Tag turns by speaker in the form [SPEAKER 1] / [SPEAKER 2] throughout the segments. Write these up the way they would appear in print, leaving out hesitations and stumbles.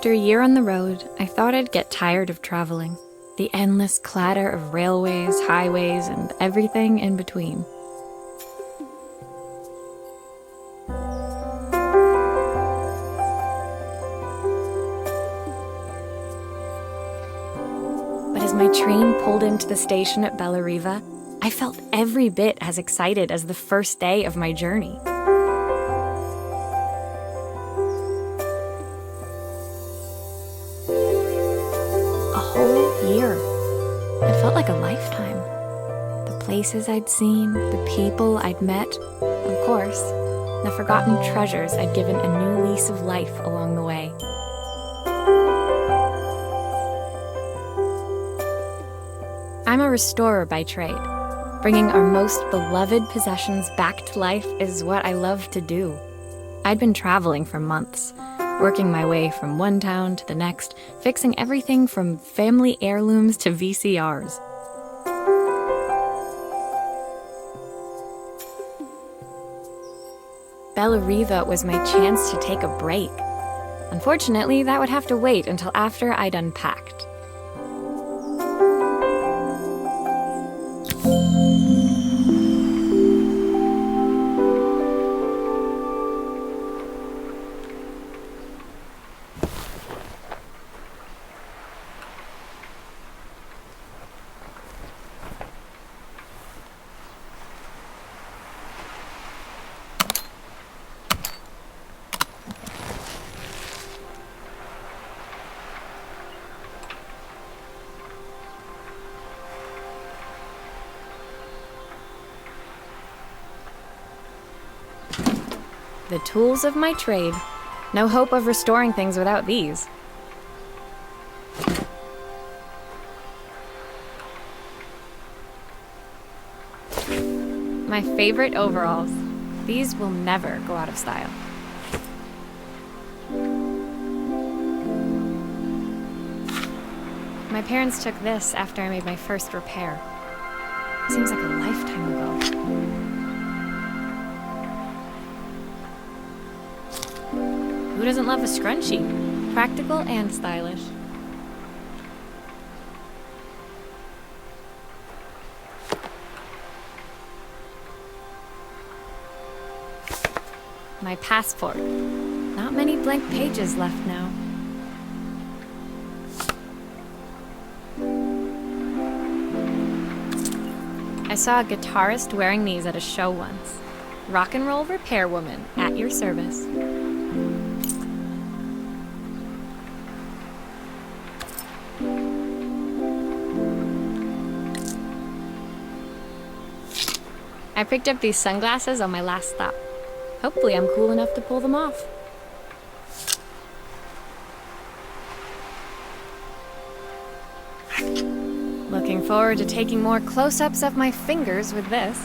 [SPEAKER 1] After a year on the road, I thought I'd get tired of traveling. The endless clatter of railways, highways, and everything in between. But as my train pulled into the station at Bellariva, I felt every bit as excited as the first day of my journey. A whole year. It felt like a lifetime. The places I'd seen, the people I'd met, of course, the forgotten treasures I'd given a new lease of life along the way. I'm a restorer by trade. Bringing our most beloved possessions back to life is what I love to do. I'd been traveling for months, working my way from one town to the next, fixing everything from family heirlooms to VCRs. Bellariva was my chance to take a break. Unfortunately, that would have to wait until after I'd unpacked. The tools of my trade. No hope of restoring things without these. My favorite overalls. These will never go out of style. My parents took this after I made my first repair. Seems like a lifetime ago. Who doesn't love a scrunchie? Practical and stylish. My passport. Not many blank pages left now. I saw a guitarist wearing these at a show once. Rock and roll repair woman, at your service. I picked up these sunglasses on my last stop. Hopefully I'm cool enough to pull them off. Looking forward to taking more close-ups of my fingers with this.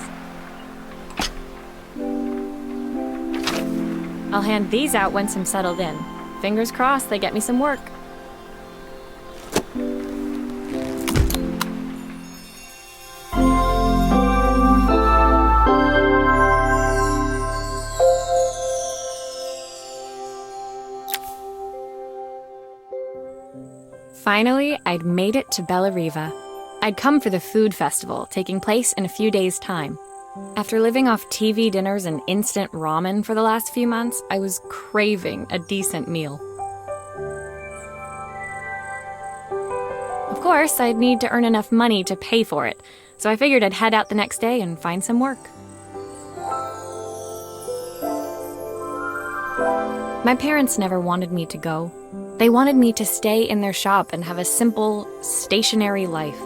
[SPEAKER 1] I'll hand these out once I'm settled in. Fingers crossed they get me some work. Finally, I'd made it to Bellariva. I'd come for the food festival, taking place in a few days' time. After living off TV dinners and instant ramen for the last few months, I was craving a decent meal. Of course, I'd need to earn enough money to pay for it, so I figured I'd head out the next day and find some work. My parents never wanted me to go. They wanted me to stay in their shop and have a simple, stationary life.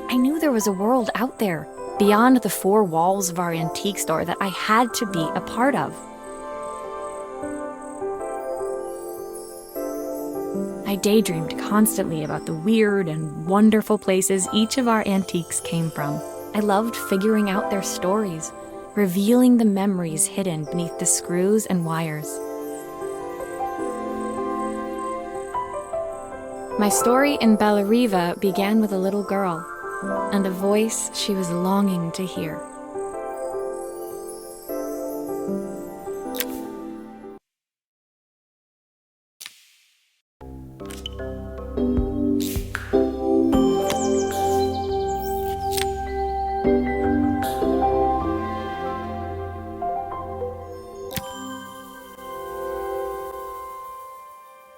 [SPEAKER 1] I knew there was a world out there, beyond the four walls of our antique store, that I had to be a part of. I daydreamed constantly about the weird and wonderful places each of our antiques came from. I loved figuring out their stories, revealing the memories hidden beneath the screws and wires. My story in Bellariva began with a little girl, and a voice she was longing to hear.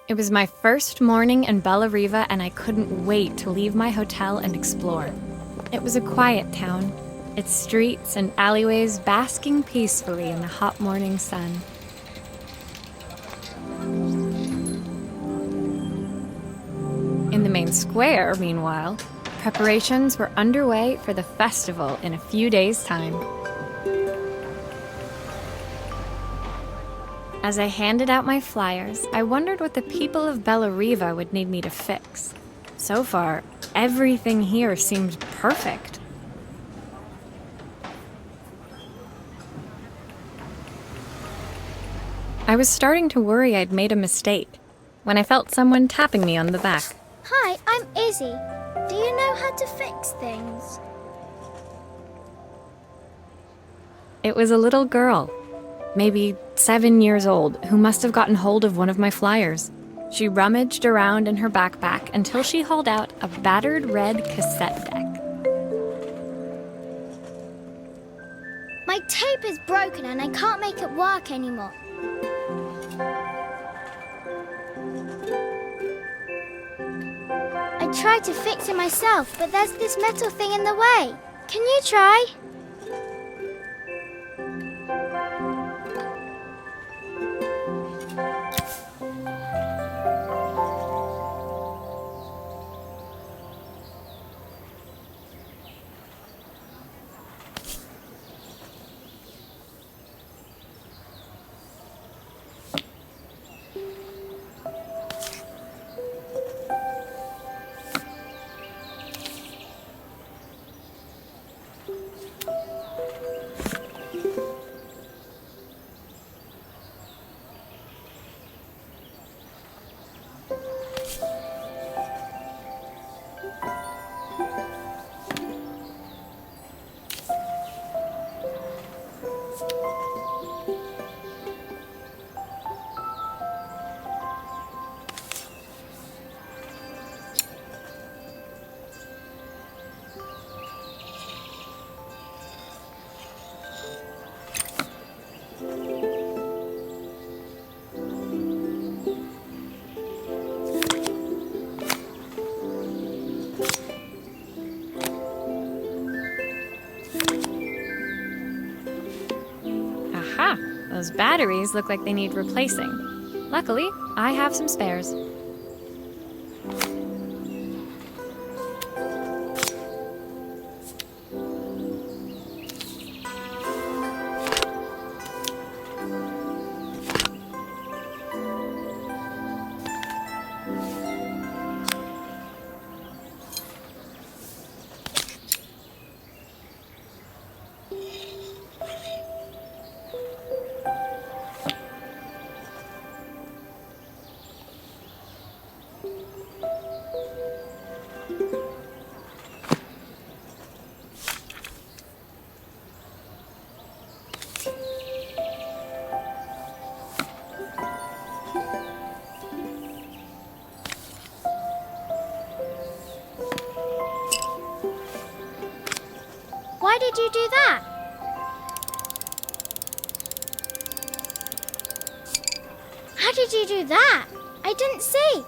[SPEAKER 1] It was my first morning in Bella Riva, and I couldn't wait to leave my hotel and explore. It was a quiet town, its streets and alleyways basking peacefully in the hot morning sun. In the main square, meanwhile, preparations were underway for the festival in a few days' time. As I handed out my flyers, I wondered what the people of Bella Riva would need me to fix. So far, everything here seemed perfect. I was starting to worry I'd made a mistake when I felt someone tapping me on the back.
[SPEAKER 2] Hi, I'm Izzy. Do you know how to fix things?
[SPEAKER 1] It was a little girl, maybe 7 years old, who must have gotten hold of one of my flyers. She rummaged around in her backpack until she hauled out a battered red cassette deck.
[SPEAKER 2] My tape is broken and I can't make it work anymore. I tried to fix it myself, but there's this metal thing in the way. Can you try?
[SPEAKER 1] Aha! Those batteries look like they need replacing. Luckily, I have some spares.
[SPEAKER 2] Why did you do that? How did you do that? I didn't see.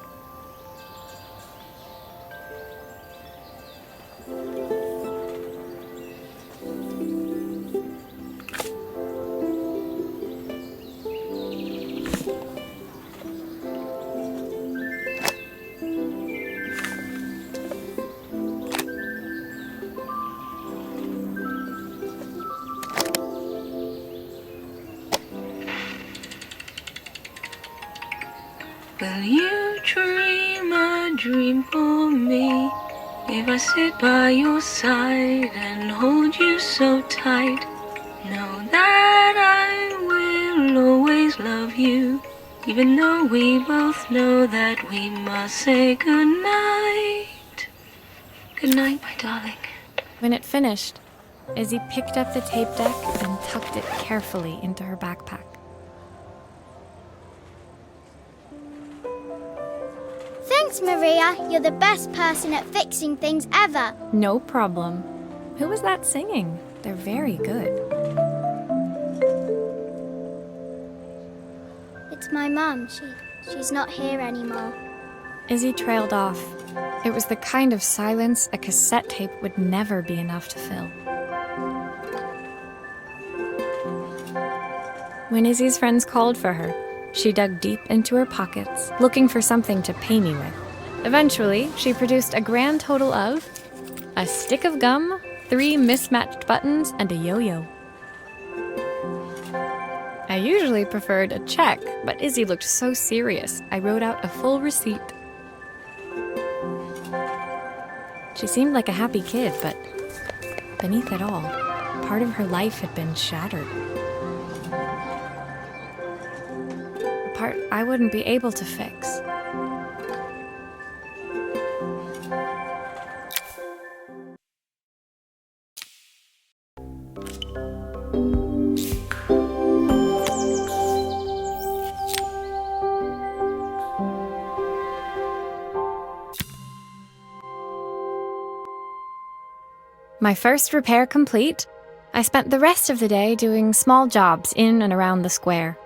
[SPEAKER 3] Will you dream a dream for me? If I sit by your side and hold you so tight, know that I will always love you, even though we both know that we must say goodnight. Good night, my darling.
[SPEAKER 1] When it finished, Izzy picked up the tape deck and tucked it carefully into her backpack.
[SPEAKER 2] Thanks, Maria. You're the best person at fixing things ever.
[SPEAKER 1] No problem. Who was that singing? They're very good.
[SPEAKER 2] It's my mum. She's not here anymore.
[SPEAKER 1] Izzy trailed off. It was the kind of silence a cassette tape would never be enough to fill. When Izzy's friends called for her, she dug deep into her pockets, looking for something to pay me with. Eventually, she produced a grand total of a stick of gum, 3 mismatched buttons, and a yo-yo. I usually preferred a check, but Izzy looked so serious, I wrote out a full receipt. She seemed like a happy kid, but beneath it all, part of her life had been shattered. A part I wouldn't be able to fix. My first repair complete, I spent the rest of the day doing small jobs in and around the square.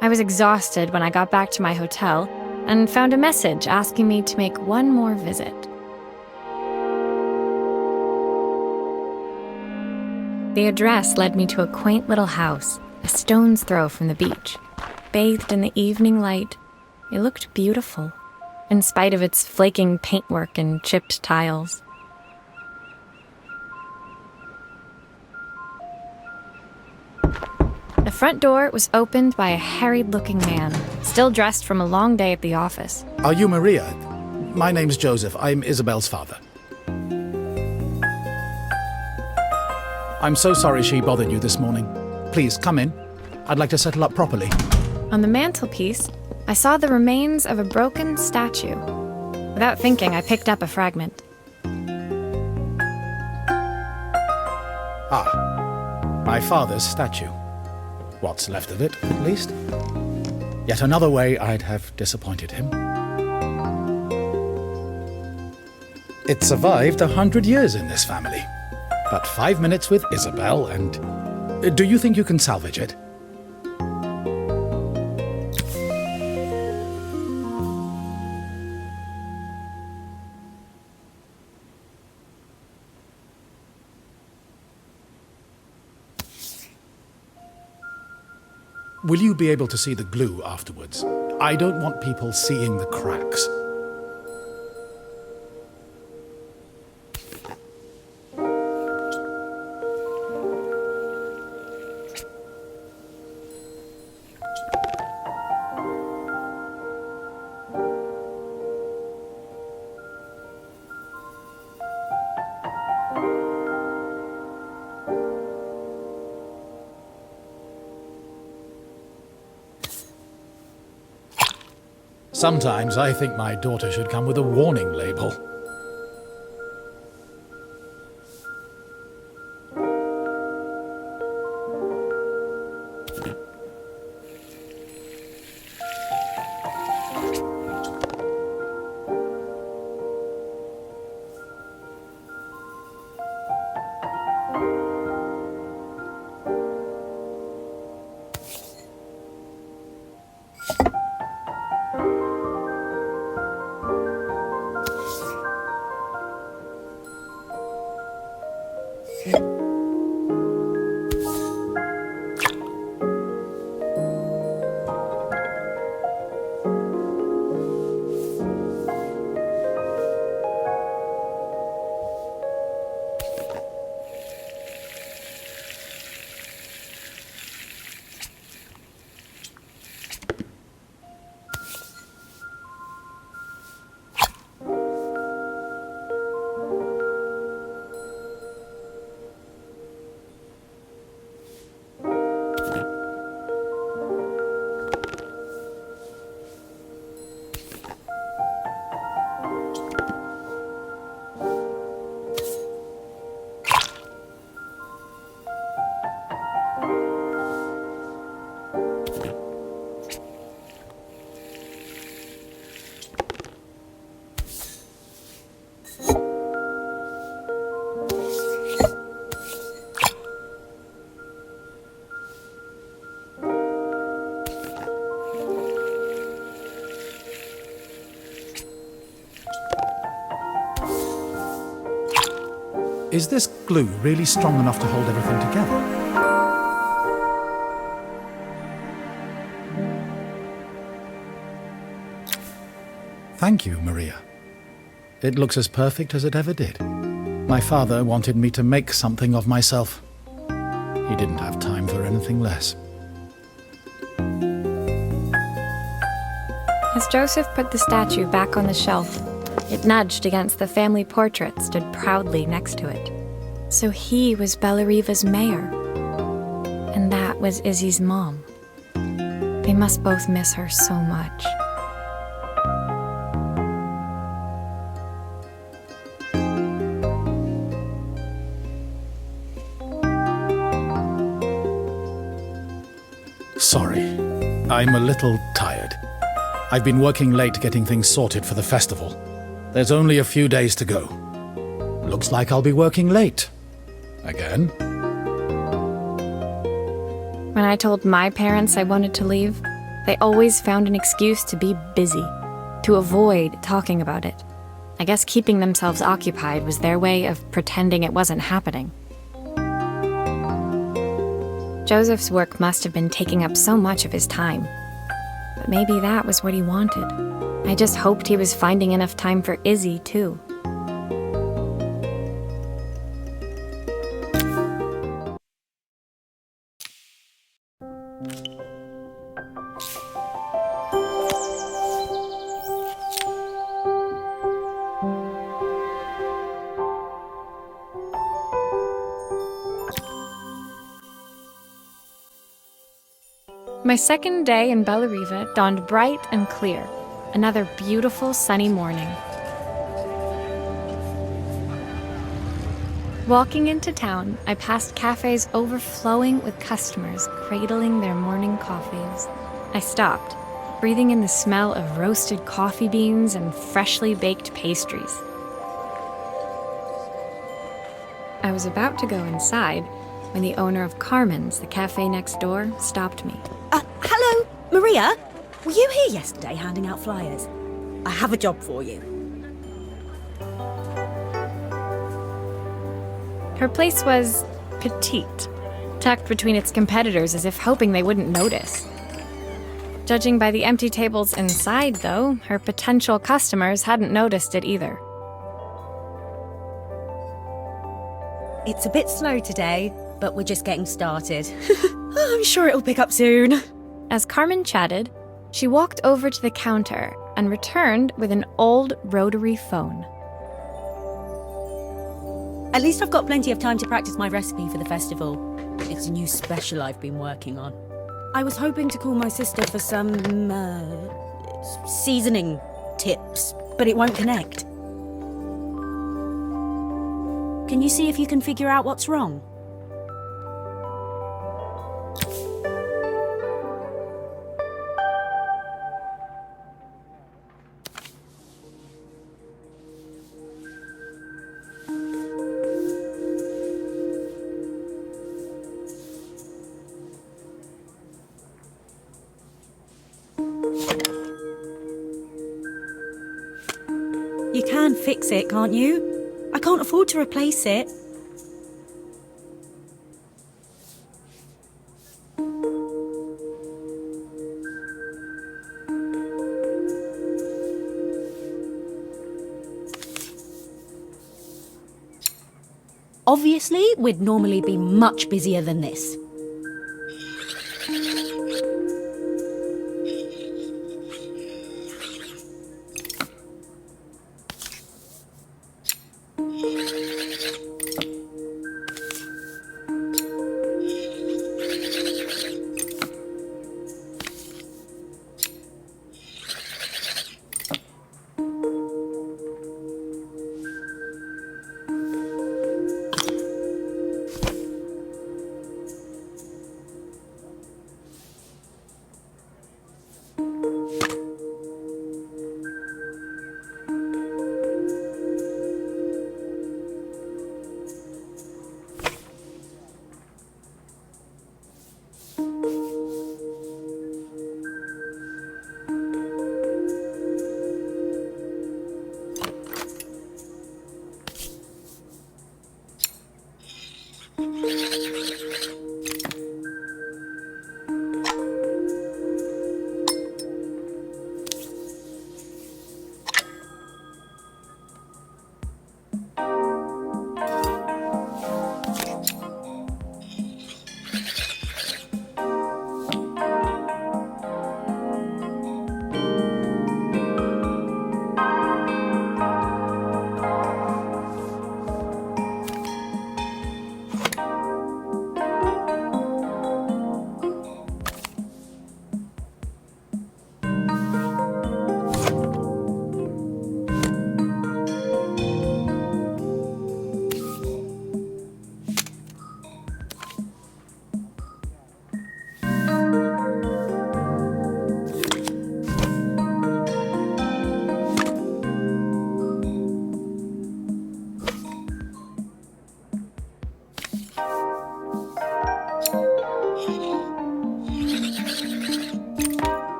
[SPEAKER 1] I was exhausted when I got back to my hotel and found a message asking me to make one more visit. The address led me to a quaint little house, a stone's throw from the beach. Bathed in the evening light, it looked beautiful, in spite of its flaking paintwork and chipped tiles. The front door was opened by a harried-looking man, still dressed from a long day at the office.
[SPEAKER 4] Are you Maria? My name's Joseph. I'm Isabel's father. I'm so sorry she bothered you this morning. Please, come in. I'd like to settle up properly.
[SPEAKER 1] On the mantelpiece, I saw the remains of a broken statue. Without thinking, I picked up a fragment.
[SPEAKER 4] Ah, my father's statue. What's left of it, at least. Yet another way I'd have disappointed him. It survived 100 years in this family. But 5 minutes with Isabel and... Do you think you can salvage it? Will you be able to see the glue afterwards? I don't want people seeing the cracks. Sometimes I think my daughter should come with a warning label. Is this glue really strong enough to hold everything together? Thank you, Maria. It looks as perfect as it ever did. My father wanted me to make something of myself. He didn't have time for anything less.
[SPEAKER 1] As Joseph put the statue back on the shelf, it nudged against the family portrait stood proudly next to it. So he was Bellariva's mayor. And that was Izzy's mom. They must both miss her so much.
[SPEAKER 4] Sorry, I'm a little tired. I've been working late getting things sorted for the festival. There's only a few days to go. Looks like I'll be working late. Again?
[SPEAKER 1] When I told my parents I wanted to leave, they always found an excuse to be busy, to avoid talking about it. I guess keeping themselves occupied was their way of pretending it wasn't happening. Joseph's work must have been taking up so much of his time. But maybe that was what he wanted. I just hoped he was finding enough time for Izzy, too. My second day in Bellariva dawned bright and clear. Another beautiful sunny morning. Walking into town, I passed cafes overflowing with customers cradling their morning coffees. I stopped, breathing in the smell of roasted coffee beans and freshly baked pastries. I was about to go inside when the owner of Carmen's, the cafe next door, stopped me.
[SPEAKER 5] Hello, Maria? Were you here yesterday handing out flyers? I have a job for you.
[SPEAKER 1] Her place was petite, tucked between its competitors as if hoping they wouldn't notice. Judging by the empty tables inside, though, her potential customers hadn't noticed it either.
[SPEAKER 5] It's a bit slow today, but we're just getting started. I'm sure it'll pick up soon.
[SPEAKER 1] As Carmen chatted, she walked over to the counter and returned with an old rotary phone.
[SPEAKER 5] At least I've got plenty of time to practice my recipe for the festival. It's a new special I've been working on. I was hoping to call my sister for some, seasoning tips, but it won't connect. Can you see if you can figure out what's wrong? You can fix it, can't you? I can't afford to replace it. Obviously, we'd normally be much busier than this.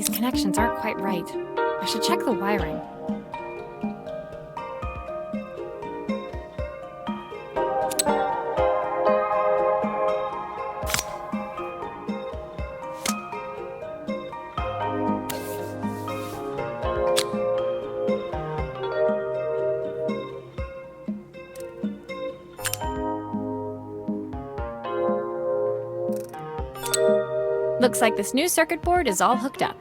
[SPEAKER 1] These connections aren't quite right. I should check the wiring. Looks like this new circuit board is all hooked up.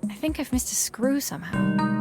[SPEAKER 1] I think I've missed a screw somehow.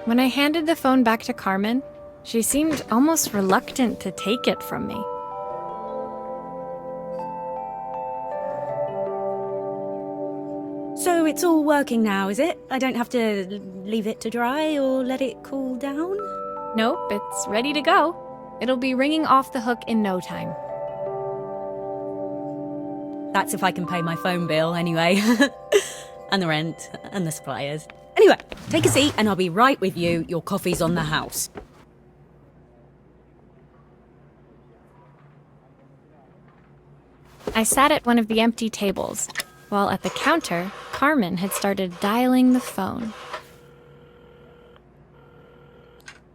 [SPEAKER 1] When I handed the phone back to Carmen, she seemed almost reluctant to take it from me.
[SPEAKER 5] So it's all working now, is it? I don't have to leave it to dry or let it cool down?
[SPEAKER 1] Nope, it's ready to go. It'll be ringing off the hook in no time.
[SPEAKER 5] That's if I can pay my phone bill, anyway. And the rent, and the suppliers. Anyway, take a seat and I'll be right with you. Your coffee's on the house.
[SPEAKER 1] I sat at one of the empty tables, while at the counter, Carmen had started dialing the phone.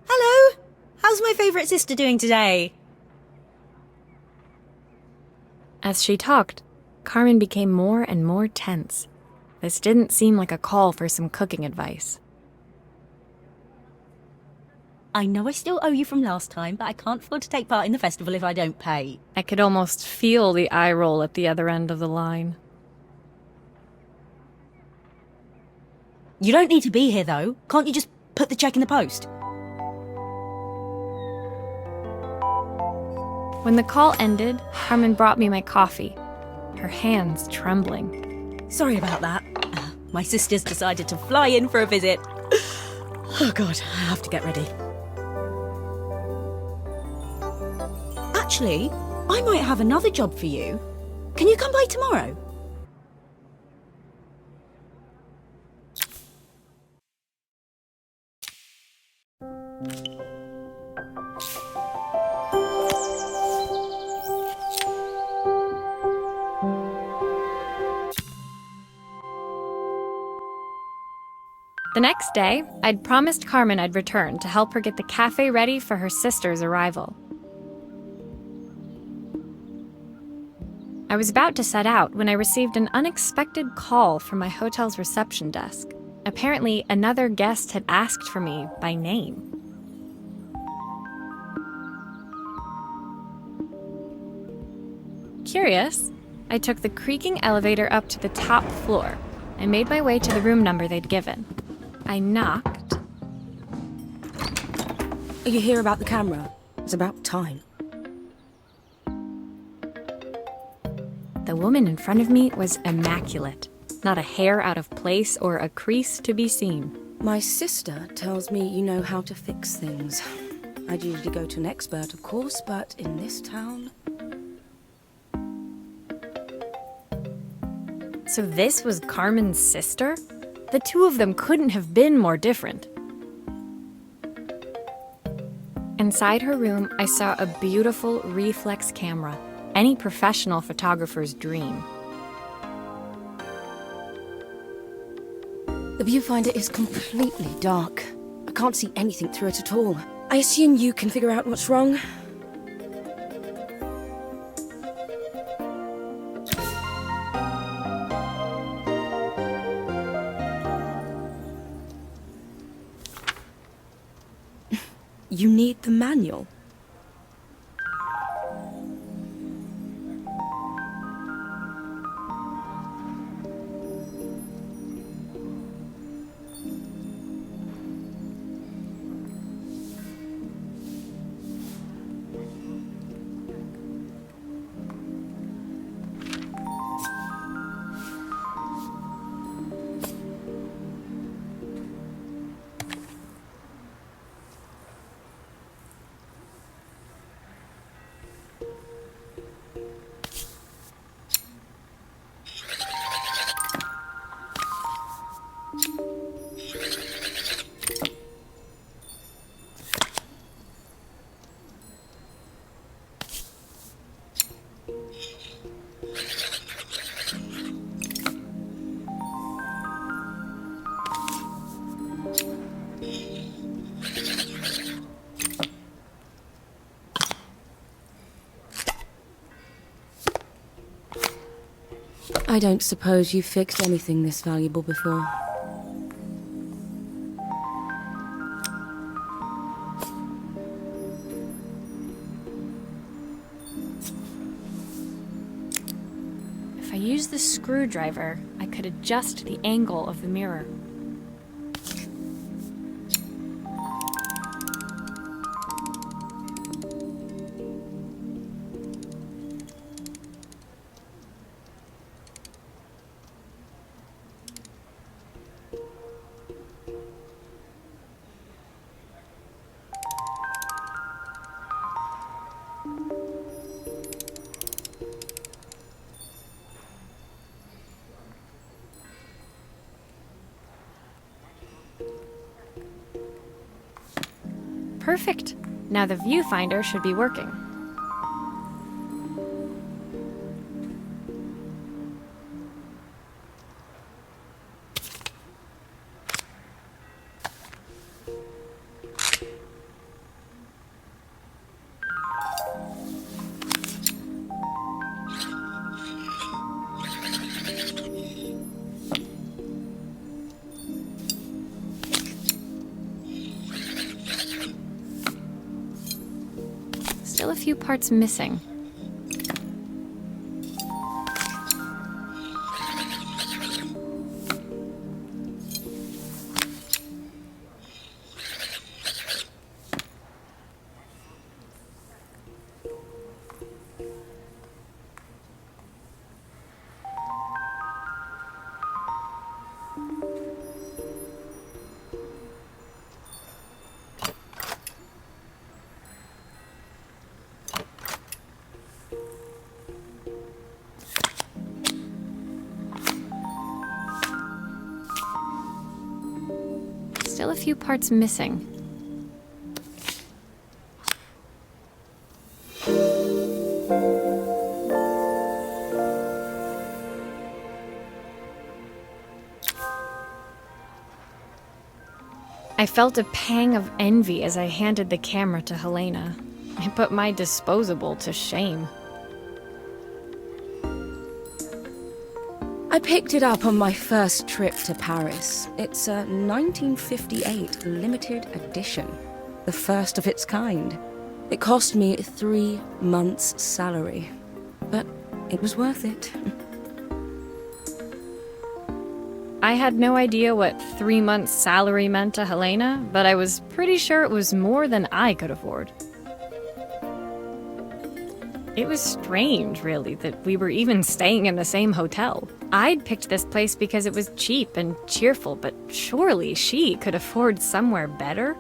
[SPEAKER 5] Hello! How's my favourite sister doing today?
[SPEAKER 1] As she talked, Carmen became more and more tense. This didn't seem like a call for some cooking advice.
[SPEAKER 5] I know I still owe you from last time, but I can't afford to take part in the festival if I don't pay.
[SPEAKER 1] I could almost feel the eye roll at the other end of the line.
[SPEAKER 5] You don't need to be here, though. Can't you just put the check in the post?
[SPEAKER 1] When the call ended, Carmen brought me my coffee, her hands trembling.
[SPEAKER 5] Sorry about that. My sister's decided to fly in for a visit. Oh God, I have to get ready. Actually, I might have another job for you. Can you come by tomorrow?
[SPEAKER 1] The next day, I'd promised Carmen I'd return to help her get the cafe ready for her sister's arrival. I was about to set out when I received an unexpected call from my hotel's reception desk. Apparently, another guest had asked for me by name. Curious, I took the creaking elevator up to the top floor and made my way to the room number they'd given. I knocked.
[SPEAKER 5] Are you here about the camera? It's about time.
[SPEAKER 1] The woman in front of me was immaculate. Not a hair out of place or a crease to be seen.
[SPEAKER 6] My sister tells me you know how to fix things. I'd usually go to an expert, of course, but in this town...
[SPEAKER 1] So this was Carmen's sister? The two of them couldn't have been more different. Inside her room, I saw a beautiful reflex camera, any professional photographer's dream.
[SPEAKER 6] The viewfinder is completely dark. I can't see anything through it at all. I assume you can figure out what's wrong. You need the manual. I don't suppose you've fixed anything this valuable before.
[SPEAKER 1] If I use the screwdriver, I could adjust the angle of the mirror. Perfect. Now the viewfinder should be working. Still a few parts missing. Still a few parts missing. I felt a pang of envy as I handed the camera to Helena. It put my disposable to shame.
[SPEAKER 6] I picked it up on my first trip to Paris. It's a 1958 limited edition, the first of its kind. It cost me 3 months' salary, but it was worth it.
[SPEAKER 1] I had no idea what 3 months' salary meant to Helena, but I was pretty sure it was more than I could afford. It was strange, really, that we were even staying in the same hotel. I'd picked this place because it was cheap and cheerful, but surely she could afford somewhere better?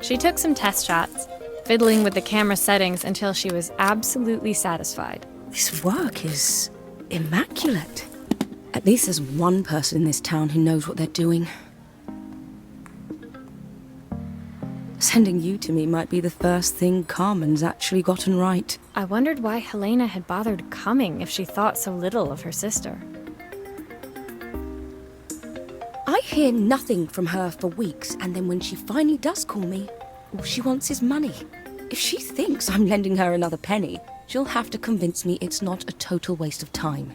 [SPEAKER 1] She took some test shots, fiddling with the camera settings until she was absolutely satisfied.
[SPEAKER 6] This work is immaculate. At least there's one person in this town who knows what they're doing. Sending you to me might be the first thing Carmen's actually gotten right.
[SPEAKER 1] I wondered why Helena had bothered coming if she thought so little of her sister.
[SPEAKER 6] I hear nothing from her for weeks, and then when she finally does call me, all she wants is money. If she thinks I'm lending her another penny, she'll have to convince me it's not a total waste of time.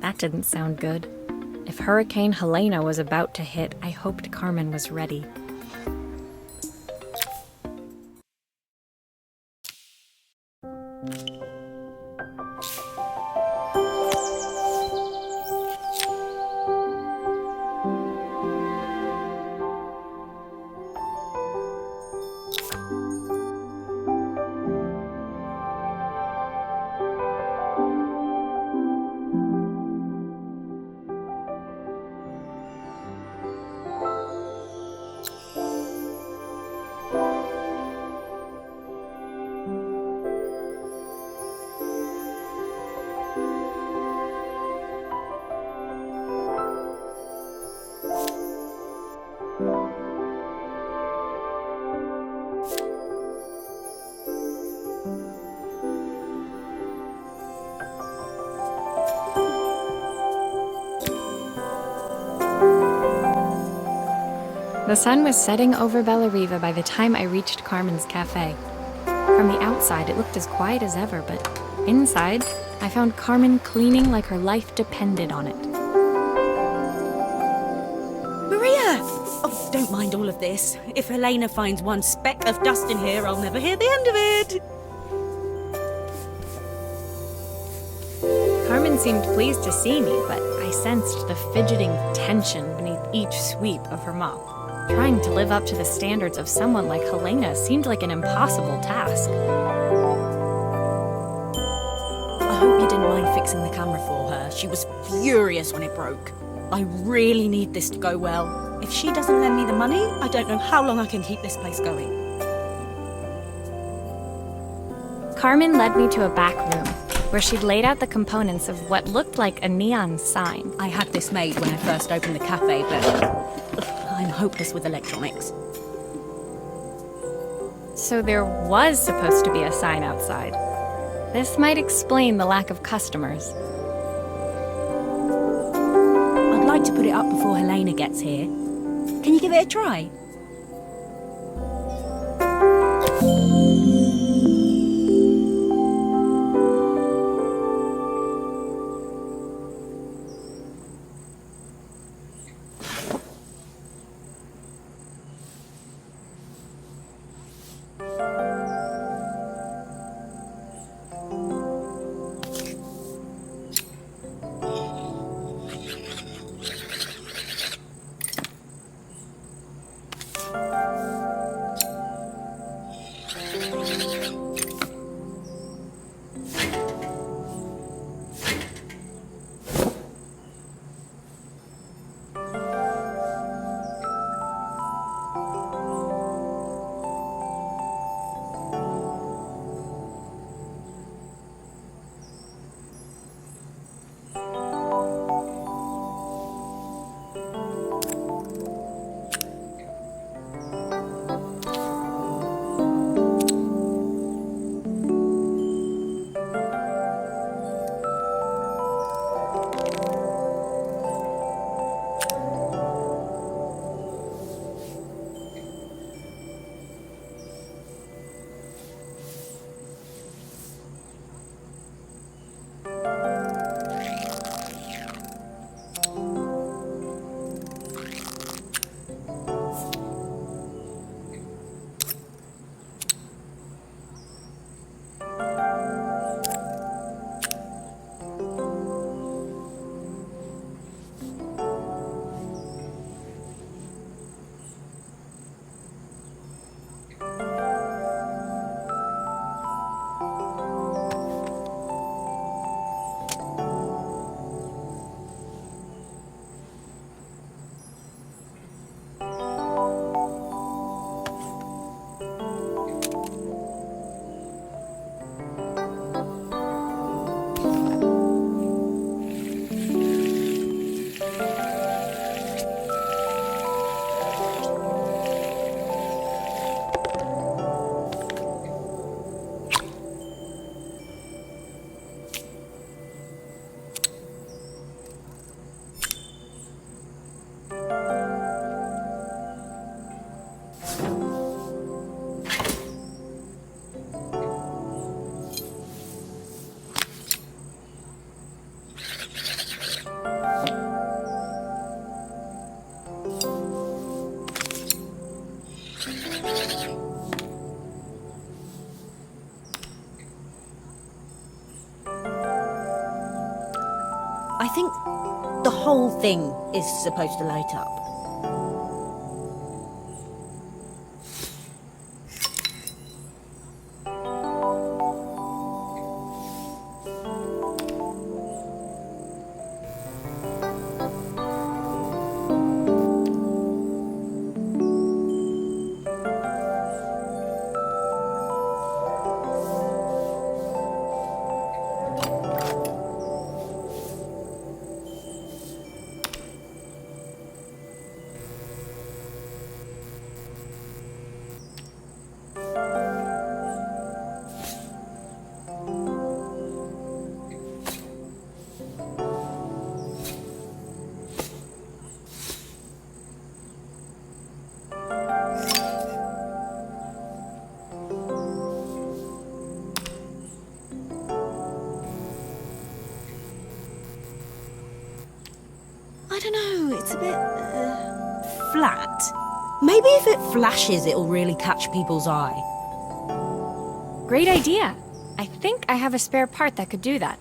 [SPEAKER 1] That didn't sound good. If Hurricane Helena was about to hit, I hoped Carmen was ready. The sun was setting over Bella Riva by the time I reached Carmen's cafe. From the outside, it looked as quiet as ever, but inside, I found Carmen cleaning like her life depended on it.
[SPEAKER 5] Maria! Oh, don't mind all of this. If Helena finds one speck of dust in here, I'll never hear the end of it.
[SPEAKER 1] Carmen seemed pleased to see me, but I sensed the fidgeting tension beneath each sweep of her mop. Trying to live up to the standards of someone like Helena seemed like an impossible task.
[SPEAKER 5] I hope you didn't mind fixing the camera for her. She was furious when it broke. I really need this to go well. If she doesn't lend me the money, I don't know how long I can keep this place going.
[SPEAKER 1] Carmen led me to a back room, where she'd laid out the components of what looked like a neon sign.
[SPEAKER 5] I had this made when I first opened the cafe, but I'm hopeless with electronics.
[SPEAKER 1] So there was supposed to be a sign outside. This might explain the lack of customers.
[SPEAKER 5] I'd like to put it up before Helena gets here. Can you give it a try? I think the whole thing is supposed to light up. I don't know, it's a bit, flat. Maybe if it flashes, it'll really catch people's eye.
[SPEAKER 1] Great idea. I think I have a spare part that could do that.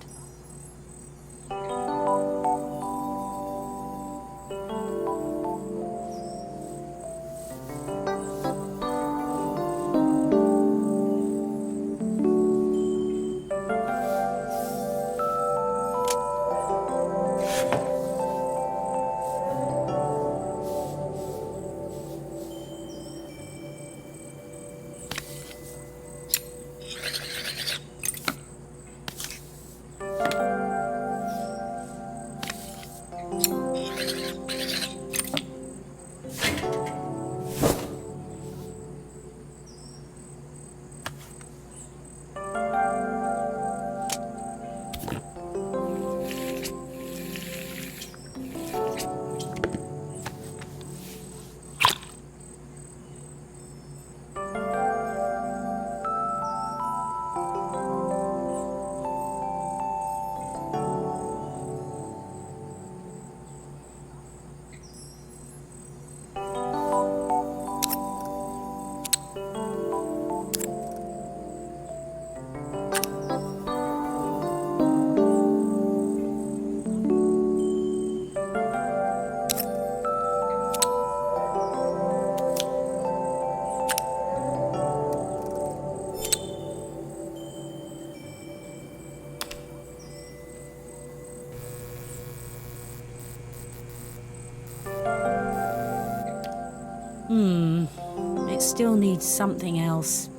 [SPEAKER 5] It still needs something else.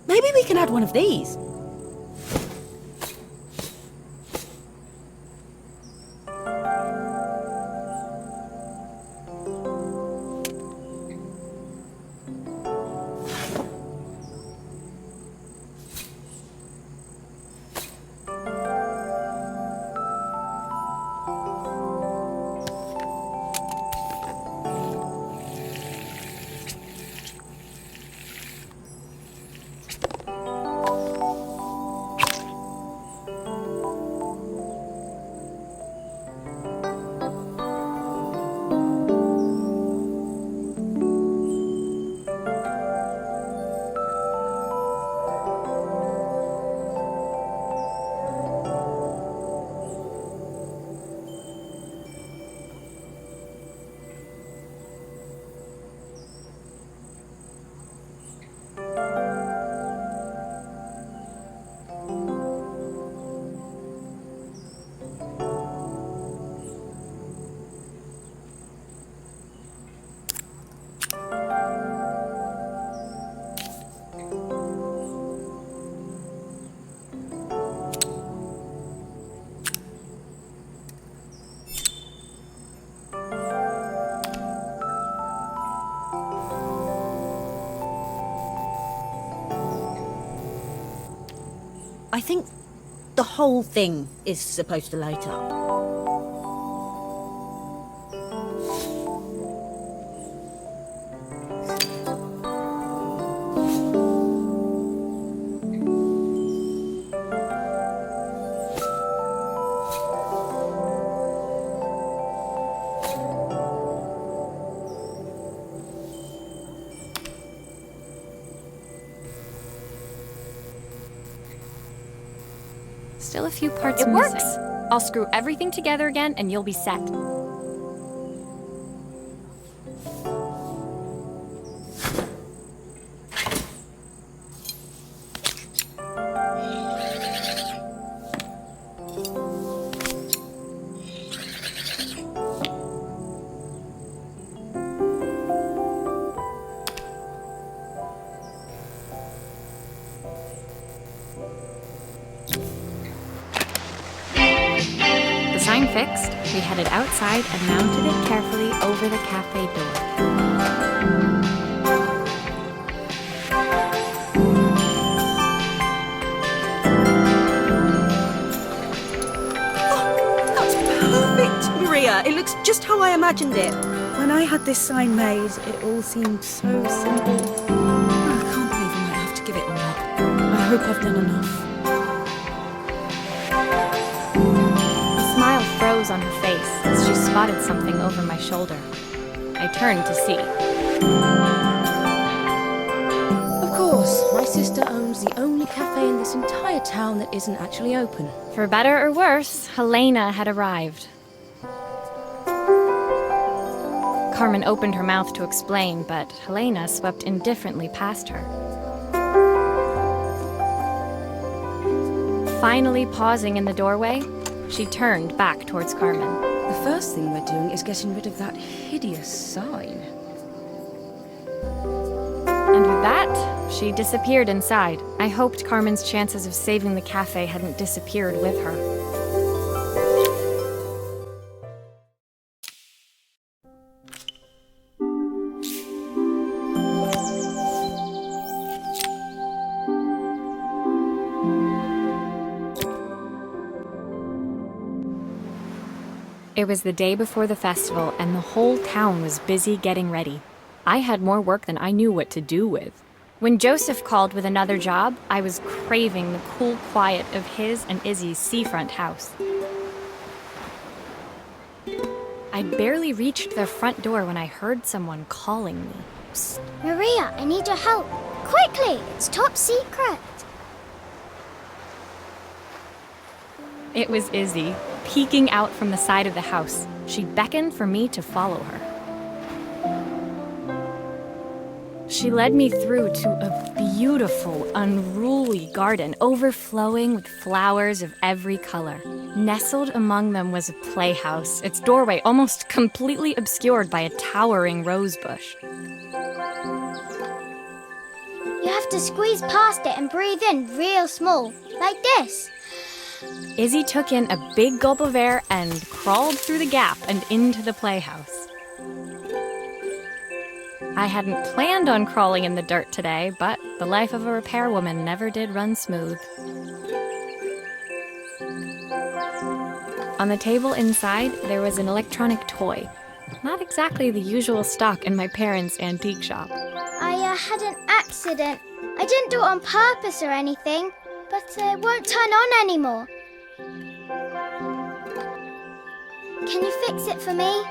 [SPEAKER 5] Maybe we can add one of these. I think the whole thing is supposed to light up.
[SPEAKER 1] Still a few parts
[SPEAKER 5] It
[SPEAKER 1] missing.
[SPEAKER 5] works.
[SPEAKER 1] I'll screw everything together again and you'll be set. The sign fixed, we headed outside and mounted it carefully over the cafe door.
[SPEAKER 5] That's perfect, Maria. It looks just how I imagined it. When I had this sign made, it all seemed so simple. Oh, I can't believe I might have to give it all up. I hope I've done enough.
[SPEAKER 1] A smile froze on her face as she spotted something over my shoulder. I turned to see.
[SPEAKER 6] Of course, my sister owns the only cafe in this entire town that isn't actually open.
[SPEAKER 1] For better or worse, Helena had arrived. Carmen opened her mouth to explain, but Helena swept indifferently past her. Finally pausing in the doorway, she turned back towards Carmen.
[SPEAKER 6] The first thing we're doing is getting rid of that hideous sign.
[SPEAKER 1] And with that, she disappeared inside. I hoped Carmen's chances of saving the cafe hadn't disappeared with her. It was the day before the festival, and the whole town was busy getting ready. I had more work than I knew what to do with. When Joseph called with another job, I was craving the cool quiet of his and Izzy's seafront house. I'd barely reached their front door when I heard someone calling me.
[SPEAKER 2] Psst, Maria, I need your help. Quickly, it's top secret.
[SPEAKER 1] It was Izzy, peeking out from the side of the house. She beckoned for me to follow her. She led me through to a beautiful, unruly garden overflowing with flowers of every color. Nestled among them was a playhouse, its doorway almost completely obscured by a towering rose bush.
[SPEAKER 2] You have to squeeze past it and breathe in real small, like this.
[SPEAKER 1] Izzy took in a big gulp of air and crawled through the gap and into the playhouse. I hadn't planned on crawling in the dirt today, but the life of a repairwoman never did run smooth. On the table inside, there was an electronic toy. Not exactly the usual stock in my parents' antique shop.
[SPEAKER 2] I had an accident. I didn't do it on purpose or anything, but it won't turn on anymore. Can you fix it for me?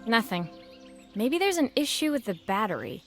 [SPEAKER 1] Nothing. Maybe there's an issue with the battery.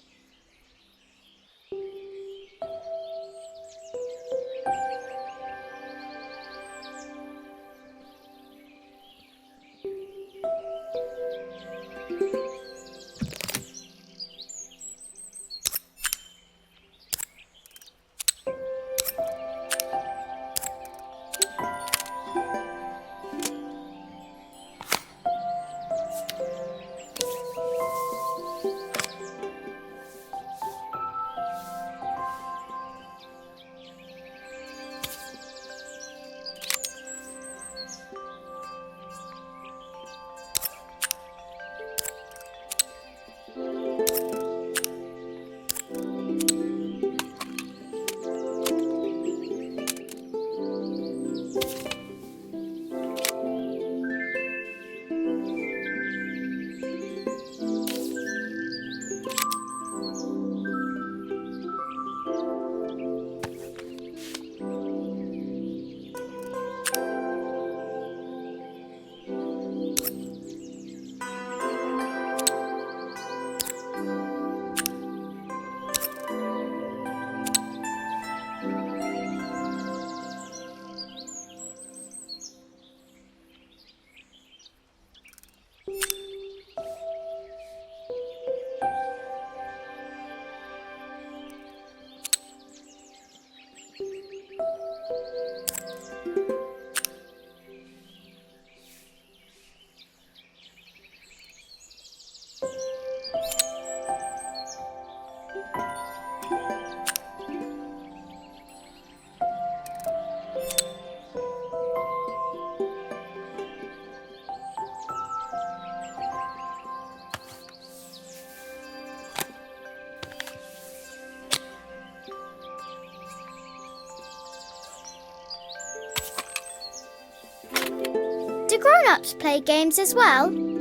[SPEAKER 2] Do grown-ups play games as well? Can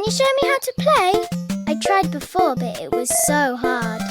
[SPEAKER 2] you show me how to play? I tried before, but it was so hard.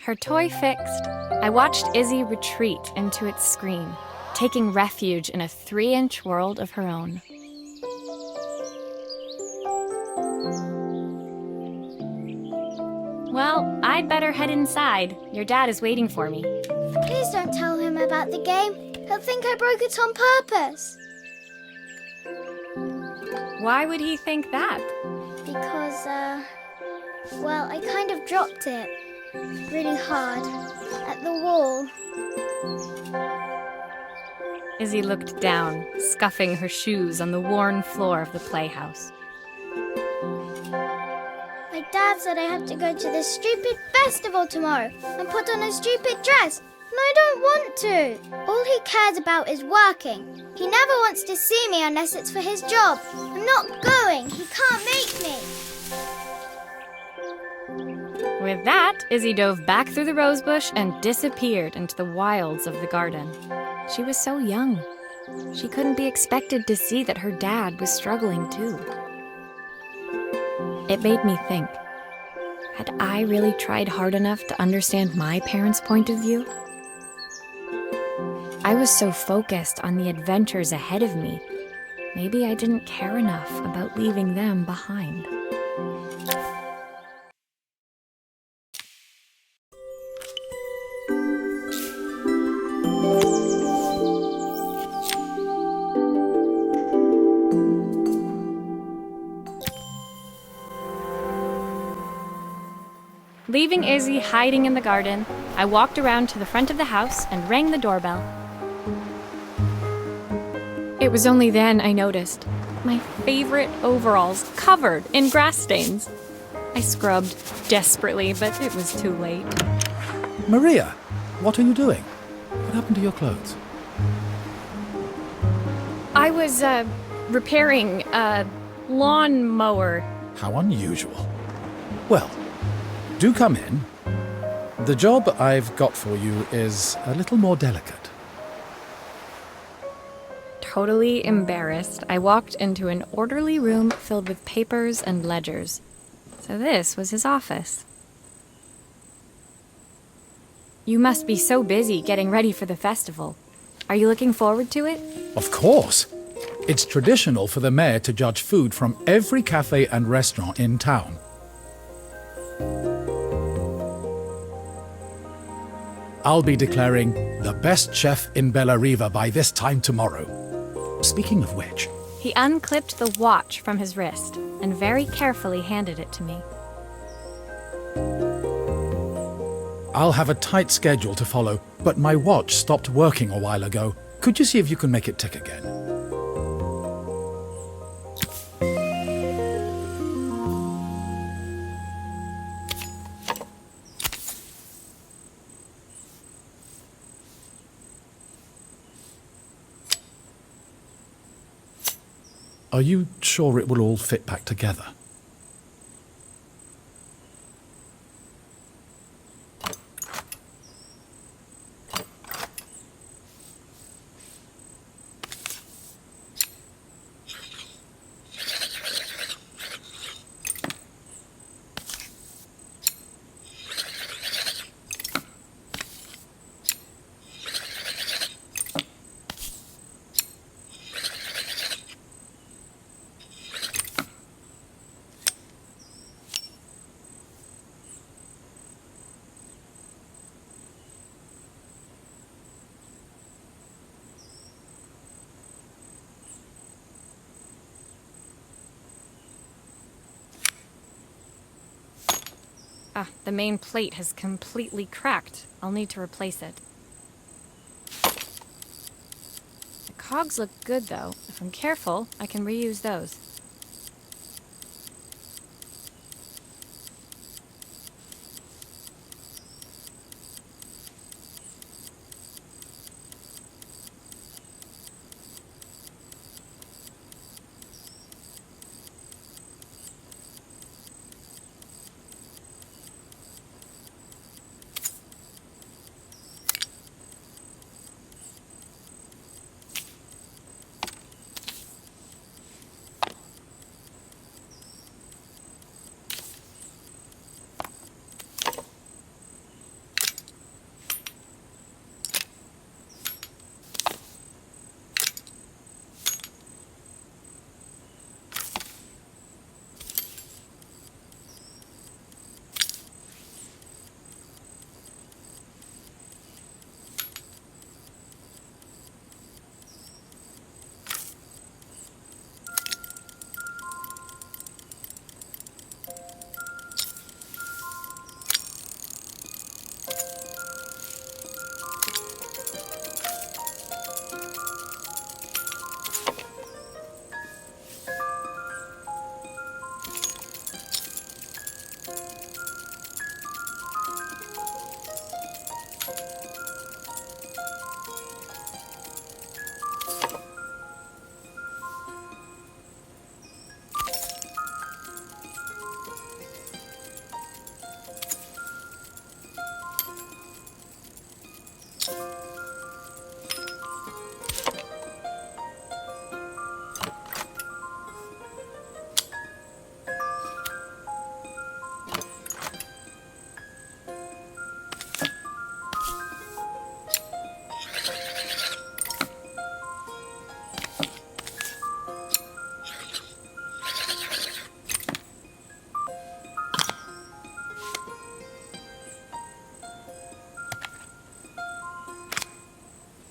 [SPEAKER 1] Her toy fixed, I watched Izzy retreat into its screen, taking refuge in a 3-inch world of her own. Well, I'd better head inside. Your dad is waiting for me.
[SPEAKER 2] Please don't tell him about the game. He'll think I broke it on purpose.
[SPEAKER 1] Why would he think that?
[SPEAKER 2] Because, well, I kind of dropped it really hard at the wall.
[SPEAKER 1] Izzy looked down, scuffing her shoes on the worn floor of the playhouse.
[SPEAKER 2] My dad said I have to go to this stupid festival tomorrow and put on a stupid dress, and I don't want to. All he cares about is working. He never wants to see me unless it's for his job. I'm not going. He can't make me.
[SPEAKER 1] With that, Izzy dove back through the rosebush and disappeared into the wilds of the garden. She was so young. She couldn't be expected to see that her dad was struggling too. It made me think, had I really tried hard enough to understand my parents' point of view? I was so focused on the adventures ahead of me, maybe I didn't care enough about leaving them behind. Leaving Izzy hiding in the garden, I walked around to the front of the house and rang the doorbell. It was only then I noticed my favorite overalls covered in grass stains. I scrubbed desperately, but it was too late.
[SPEAKER 4] Maria, what are you doing? What happened to your clothes?
[SPEAKER 1] I was, repairing a lawnmower.
[SPEAKER 4] How unusual. Well, do come in. The job I've got for you is a little more delicate.
[SPEAKER 1] Totally embarrassed, I walked into an orderly room filled with papers and ledgers. So this was his office. You must be so busy getting ready for the festival. Are you looking forward to it?
[SPEAKER 4] Of course. It's traditional for the mayor to judge food from every cafe and restaurant in town. I'll be declaring the best chef in Bella Riva by this time tomorrow. Speaking of which...
[SPEAKER 1] He unclipped the watch from his wrist and very carefully handed it to me.
[SPEAKER 4] I'll have a tight schedule to follow, but my watch stopped working a while ago. Could you see if you can make it tick again? Are you sure it will all fit back together?
[SPEAKER 1] The main plate has completely cracked. I'll need to replace it. The cogs look good, though. If I'm careful, I can reuse those.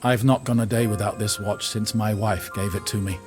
[SPEAKER 4] I've not gone a day without this watch since my wife gave it to me.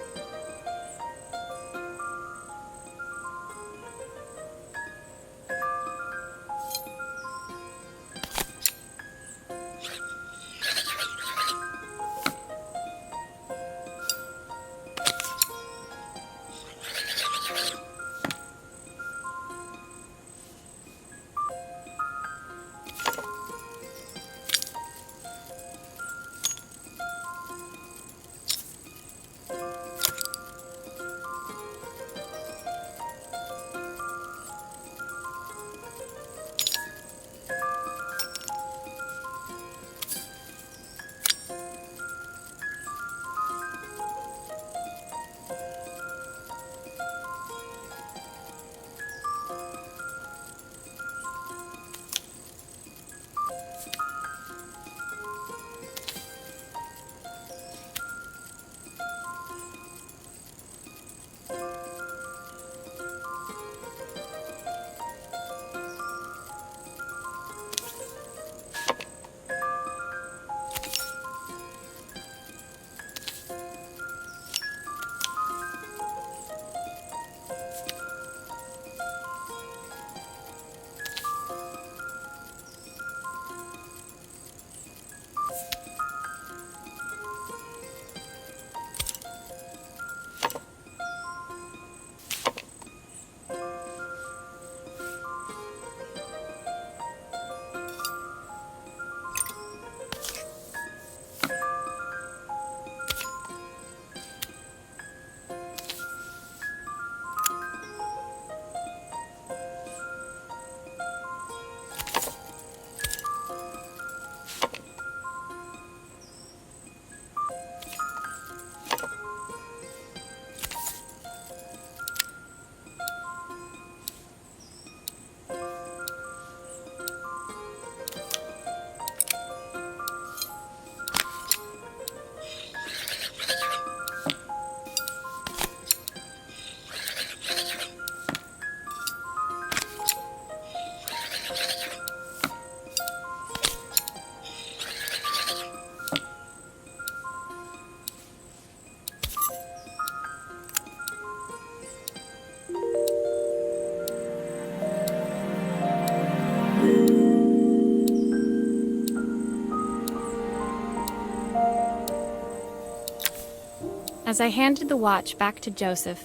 [SPEAKER 1] As I handed the watch back to Joseph,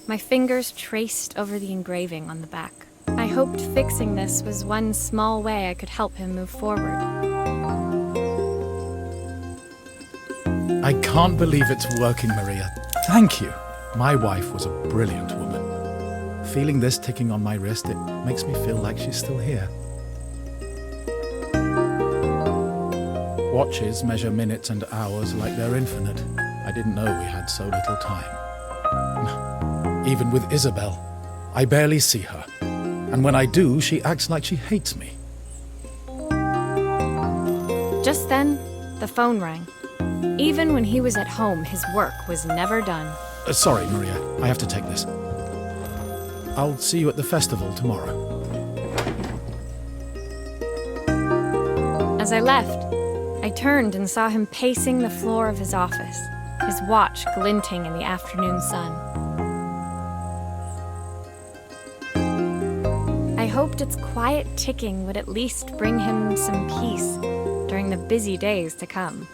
[SPEAKER 1] my fingers traced over the engraving on the back. I hoped fixing this was one small way I could help him move forward.
[SPEAKER 4] I can't believe it's working, Maria. Thank you. My wife was a brilliant woman. Feeling this ticking on my wrist, it makes me feel like she's still here. Watches measure minutes and hours like they're infinite. I didn't know we had so little time. Even with Isabel, I barely see her. And when I do, she acts like she hates me.
[SPEAKER 1] Just then, the phone rang. Even when he was at home, his work was never done.
[SPEAKER 4] Sorry, Maria. I have to take this. I'll see you at the festival tomorrow.
[SPEAKER 1] As I left, I turned and saw him pacing the floor of his office, his watch glinting in the afternoon sun. I hoped its quiet ticking would at least bring him some peace during the busy days to come.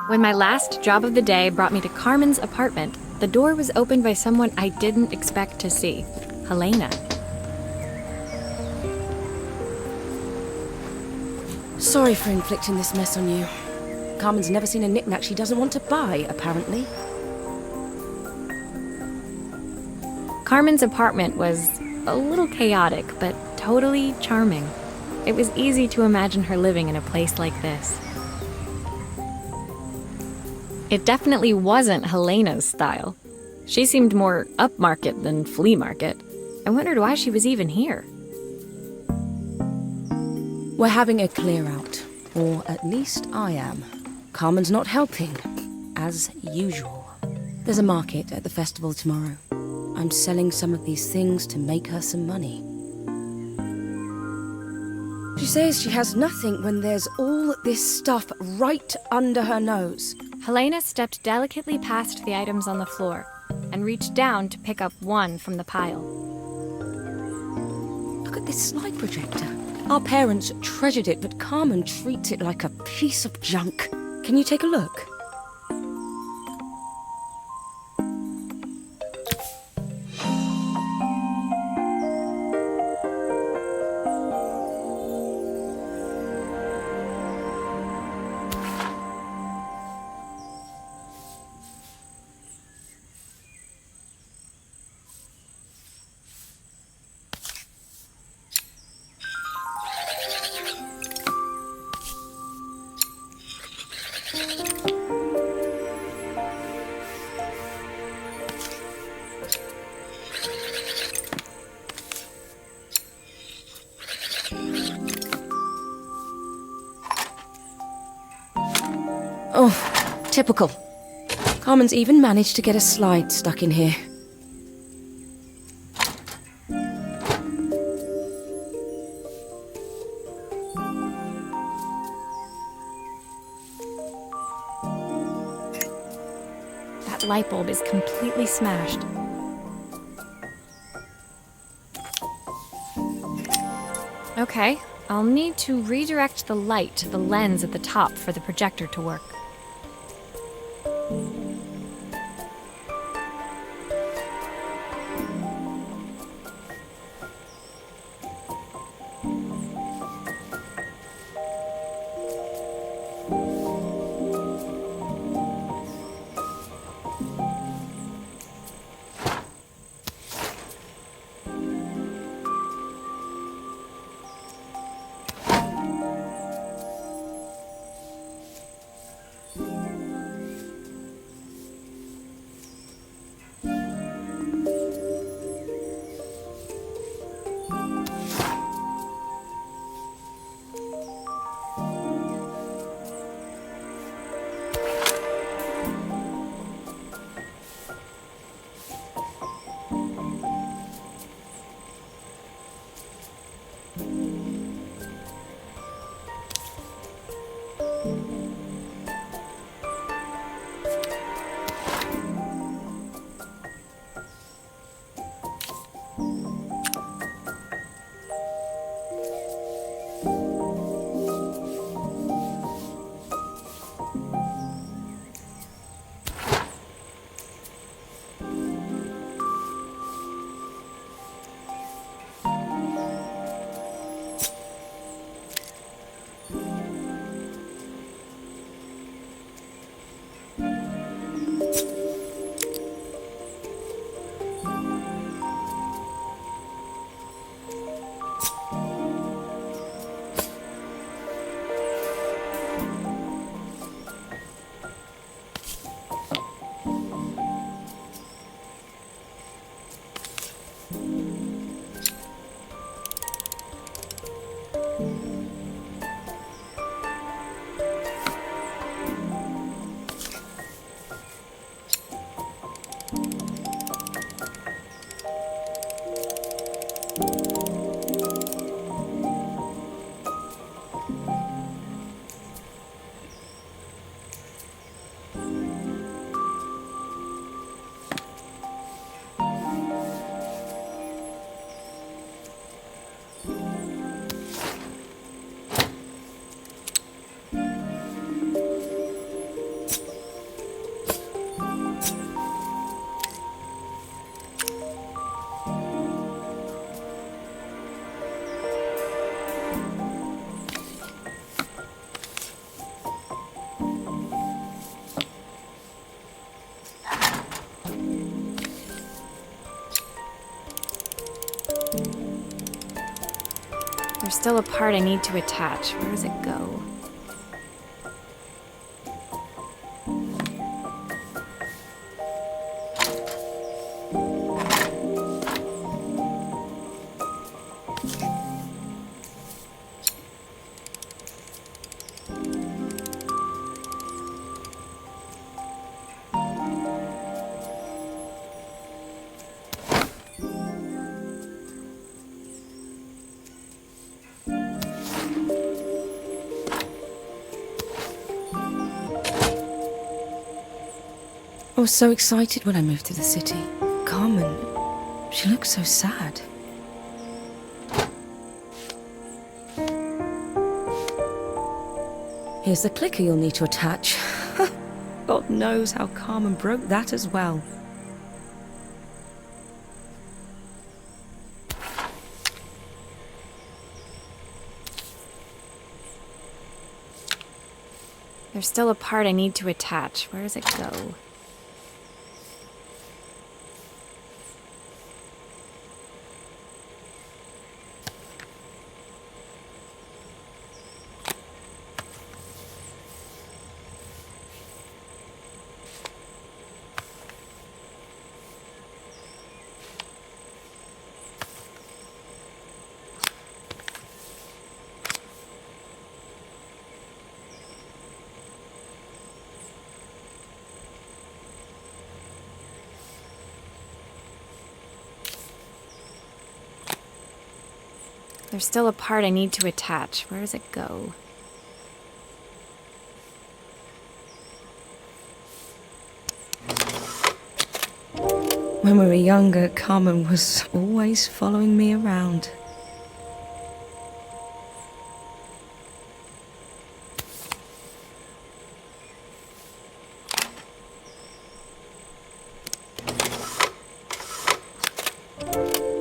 [SPEAKER 1] When my last job of the day brought me to Carmen's apartment, the door was opened by someone I didn't expect to see, Helena.
[SPEAKER 6] Sorry for inflicting this mess on you. Carmen's never seen a knick-knack she doesn't want to buy, apparently.
[SPEAKER 1] Carmen's apartment was a little chaotic, but totally charming. It was easy to imagine her living in a place like this. It definitely wasn't Helena's style. She seemed more upmarket than flea market. I wondered why she was even here.
[SPEAKER 6] We're having a clear out, or at least I am. Carmen's not helping, as usual. There's a market at the festival tomorrow. I'm selling some of these things to make her some money. She says she has nothing when there's all this stuff right under her nose.
[SPEAKER 1] Helena stepped delicately past the items on the floor and reached down to pick up one from the pile.
[SPEAKER 6] Look at this slide projector. Our parents treasured it, but Carmen treats it like a piece of junk. Can you take a look? Oh, typical. Carmen's even managed to get a slide stuck in here.
[SPEAKER 1] That light bulb is completely smashed. Okay, I'll need to redirect the light to the lens at the top for the projector to work. still a part I need to attach. Where does it go?
[SPEAKER 6] I was so excited when I moved to the city. Carmen, she looked so sad. Here's the clicker you'll need to attach. God knows how Carmen broke that as well.
[SPEAKER 1] There's still a part I need to attach. Where does it go? There's still a part I need to attach. Where does it go?
[SPEAKER 6] When we were younger, Carmen was always following me around.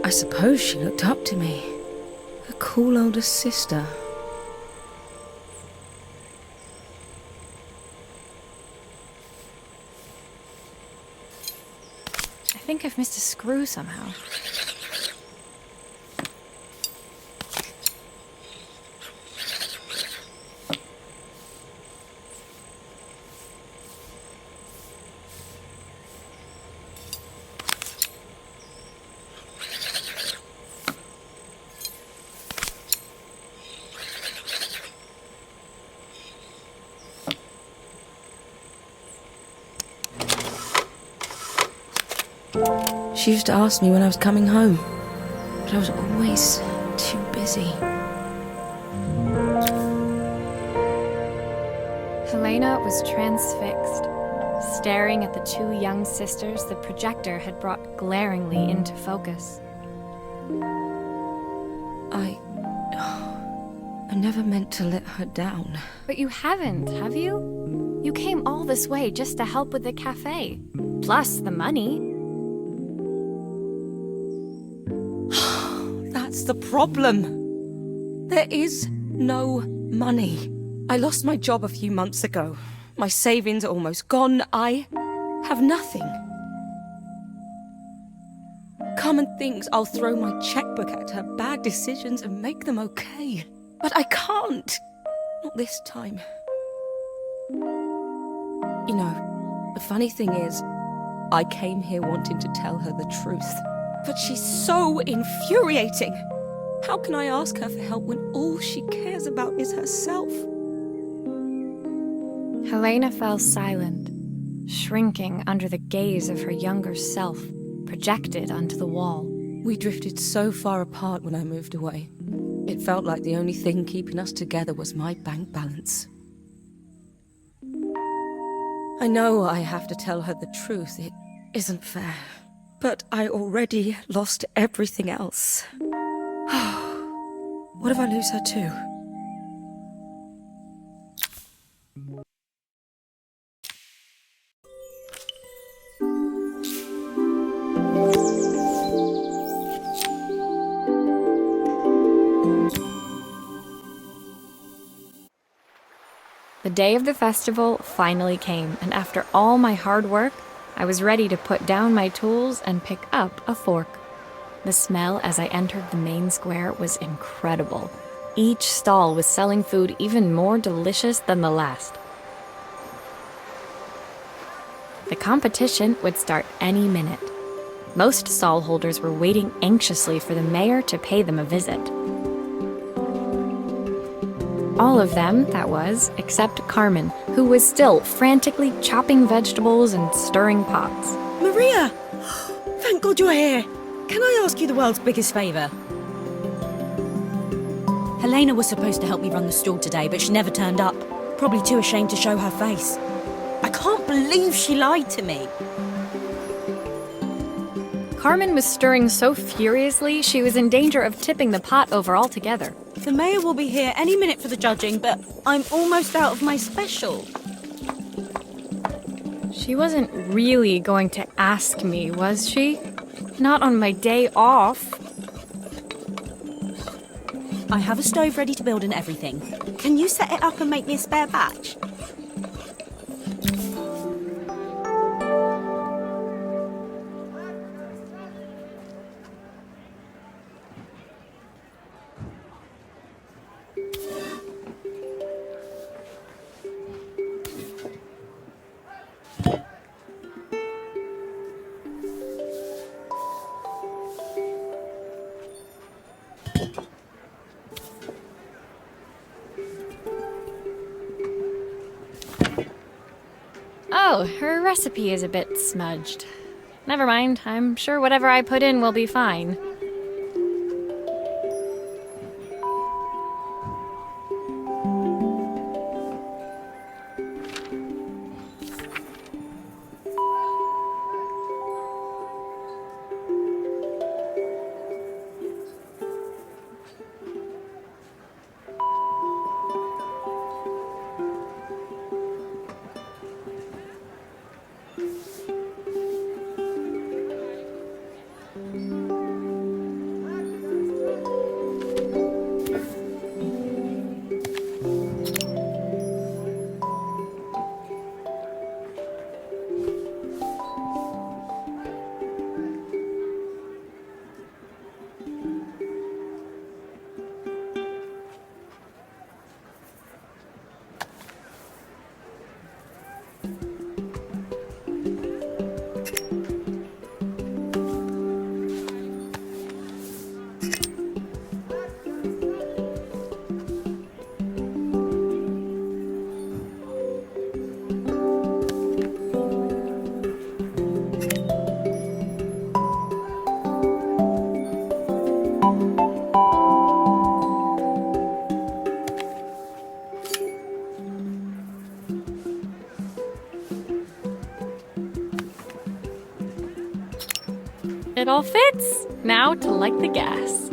[SPEAKER 6] I suppose she looked up to me. A cool older sister.
[SPEAKER 1] I think I've missed a screw somehow.
[SPEAKER 6] She used to ask me when I was coming home, but I was always too busy.
[SPEAKER 1] Helena was transfixed, staring at the two young sisters the projector had brought glaringly into focus.
[SPEAKER 6] I never meant to let her down.
[SPEAKER 1] But you haven't, have you? You came all this way just to help with the cafe. Plus the money.
[SPEAKER 6] That's the problem. There is no money. I lost my job a few months ago. My savings are almost gone. I have nothing. Carmen thinks I'll throw my checkbook at her bad decisions and make them okay. But I can't. Not this time. You know, the funny thing is, I came here wanting to tell her the truth. But she's so infuriating. How can I ask her for help when all she cares about is herself?
[SPEAKER 1] Helena fell silent, shrinking under the gaze of her younger self, projected onto the wall.
[SPEAKER 6] We drifted so far apart when I moved away. It felt like the only thing keeping us together was my bank balance. I know I have to tell her the truth. It isn't fair. But I already lost everything else. What if I lose her too?
[SPEAKER 1] The day of the festival finally came, and after all my hard work, I was ready to put down my tools and pick up a fork. The smell as I entered the main square was incredible. Each stall was selling food even more delicious than the last. The competition would start any minute. Most stall holders were waiting anxiously for the mayor to pay them a visit. All of them, that was, except Carmen, who was still frantically chopping vegetables and stirring pots.
[SPEAKER 5] Maria! Thank God you're here. Can I ask you the world's biggest favour? Helena was supposed to help me run the stall today, but she never turned up. Probably too ashamed to show her face. I can't believe she lied to me.
[SPEAKER 1] Carmen was stirring so furiously she was in danger of tipping the pot over altogether.
[SPEAKER 5] The mayor will be here any minute for the judging, but I'm almost out of my special.
[SPEAKER 1] She wasn't really going to ask me, was she? Not on my day off.
[SPEAKER 5] I have a stove ready to build and everything. Can you set it up and make me a spare batch?
[SPEAKER 1] Oh, her recipe is a bit smudged. Never mind, I'm sure whatever I put in will be fine. It all fits. Now to light the gas.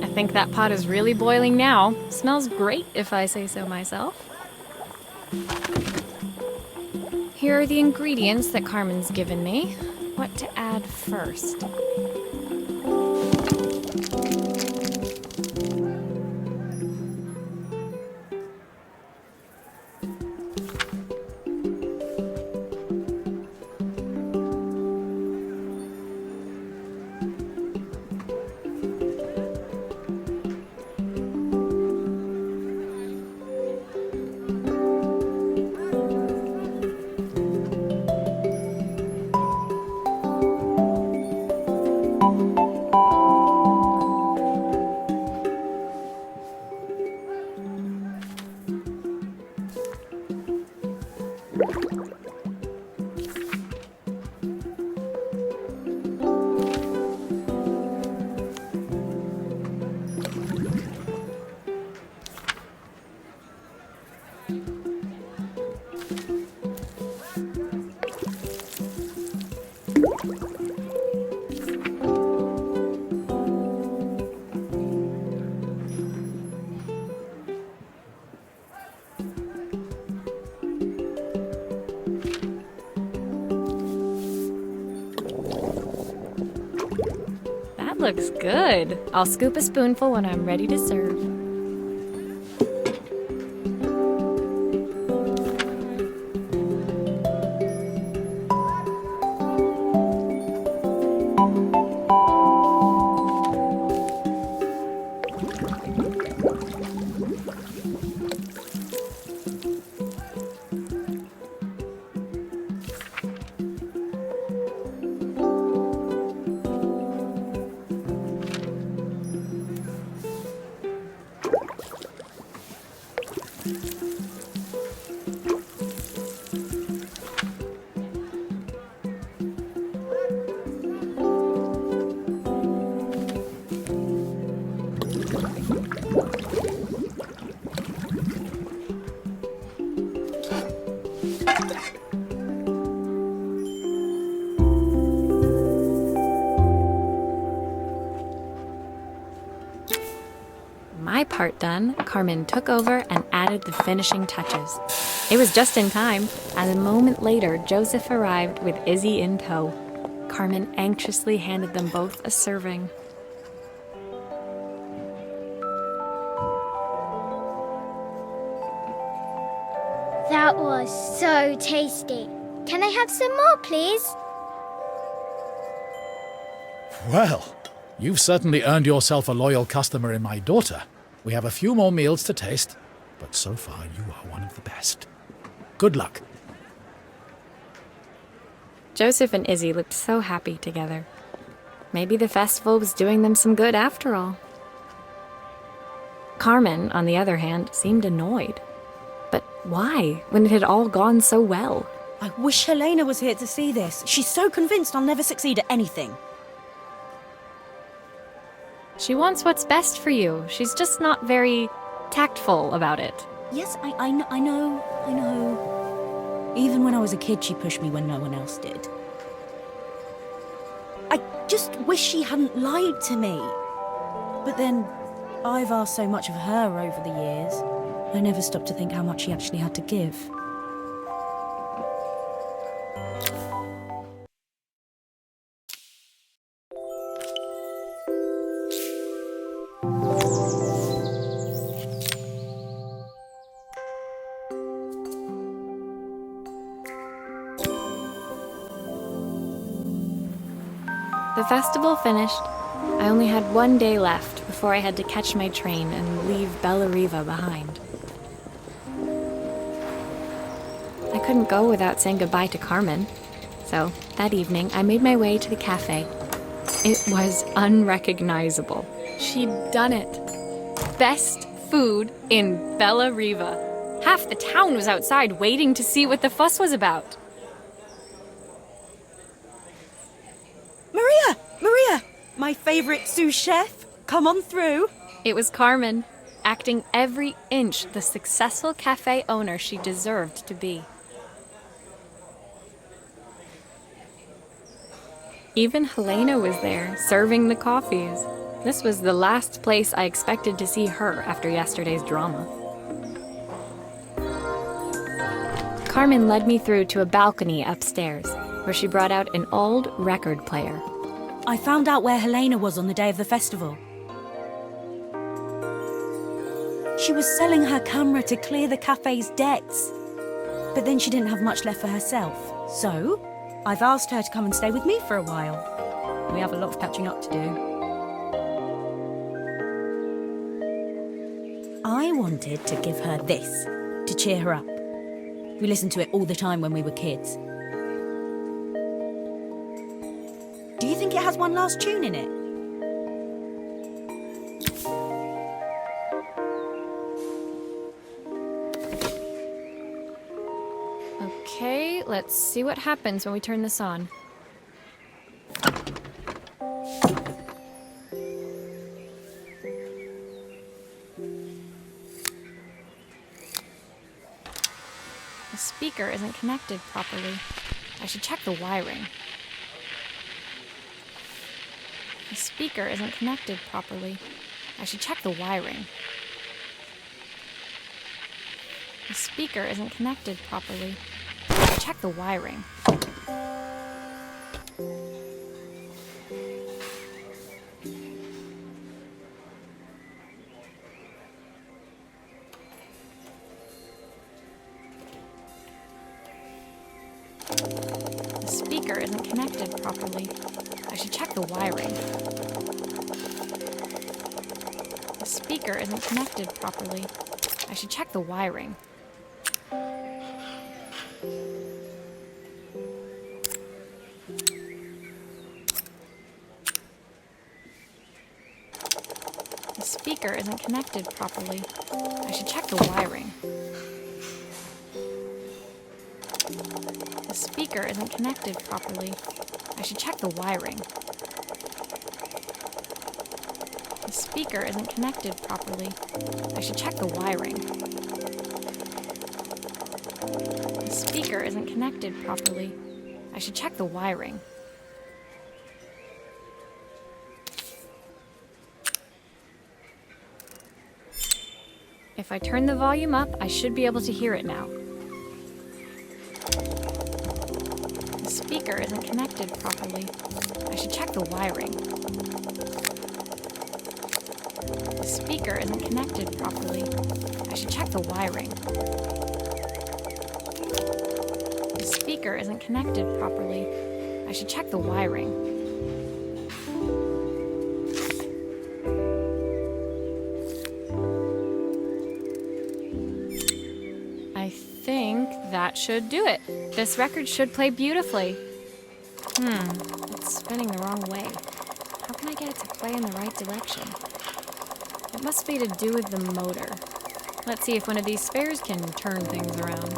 [SPEAKER 1] I think that pot is really boiling now. Smells great, if I say so myself. Here are the ingredients that Carmen's given me. What to add first? That looks good. I'll scoop a spoonful when I'm ready to serve. My part done, Carmen took over and added the finishing touches. It was just in time, and a moment later, Joseph arrived with Izzy in tow. Carmen anxiously handed them both a serving.
[SPEAKER 2] That was so tasty. Can I have some more, please?
[SPEAKER 4] Well, you've certainly earned yourself a loyal customer in my daughter. We have a few more meals to taste, but so far you are one of the best. Good luck.
[SPEAKER 1] Joseph and Izzy looked so happy together. Maybe the festival was doing them some good after all. Carmen, on the other hand, seemed annoyed. But why, when it had all gone so well?
[SPEAKER 5] I wish Helena was here to see this. She's so convinced I'll never succeed at anything.
[SPEAKER 1] She wants what's best for you. She's just not very tactful about it.
[SPEAKER 5] Yes, I know. Even when I was a kid, she pushed me when no one else did. I just wish she hadn't lied to me. But then, I've asked so much of her over the years. I never stopped to think how much she actually had to give.
[SPEAKER 1] The festival finished. I only had one day left before I had to catch my train and leave Bella Riva behind. I couldn't go without saying goodbye to Carmen. So, that evening, I made my way to the cafe. It was unrecognizable. She'd done it. Best food in Bella Riva. Half the town was outside waiting to see what the fuss was about.
[SPEAKER 5] Maria! My favorite sous chef. Come on through.
[SPEAKER 1] It was Carmen, acting every inch the successful cafe owner she deserved to be. Even Helena was there, serving the coffees. This was the last place I expected to see her after yesterday's drama. Carmen led me through to a balcony upstairs, where she brought out an old record player.
[SPEAKER 5] I found out where Helena was on the day of the festival. She was selling her camera to clear the cafe's debts. But then she didn't have much left for herself. So, I've asked her to come and stay with me for a while. We have a lot of catching up to do. I wanted to give her this, to cheer her up. We listened to it all the time when we were kids. Do you think it has one last tune in it?
[SPEAKER 1] Okay, let's see what happens when we turn this on. The speaker isn't connected properly. I should check the wiring. The speaker isn't connected properly. I should check the wiring. The speaker isn't connected properly. I should check the wiring. The speaker isn't connected properly. I should check the wiring. The speaker isn't connected properly. I should check the wiring. The speaker isn't connected properly. I should check the wiring. The speaker isn't connected properly. I should check the wiring. The speaker isn't connected properly. I should check the wiring. The speaker isn't connected properly. I should check the wiring. If I turn the volume up, I should be able to hear it now. The speaker isn't connected properly. I should check the wiring. The speaker isn't connected properly. I should check the wiring. The speaker isn't connected properly. I should check the wiring. I think that should do it. This record should play beautifully. It's spinning the wrong way. How can I get it to play in the right direction? It must be to do with the motor. Let's see if one of these spares can turn things around.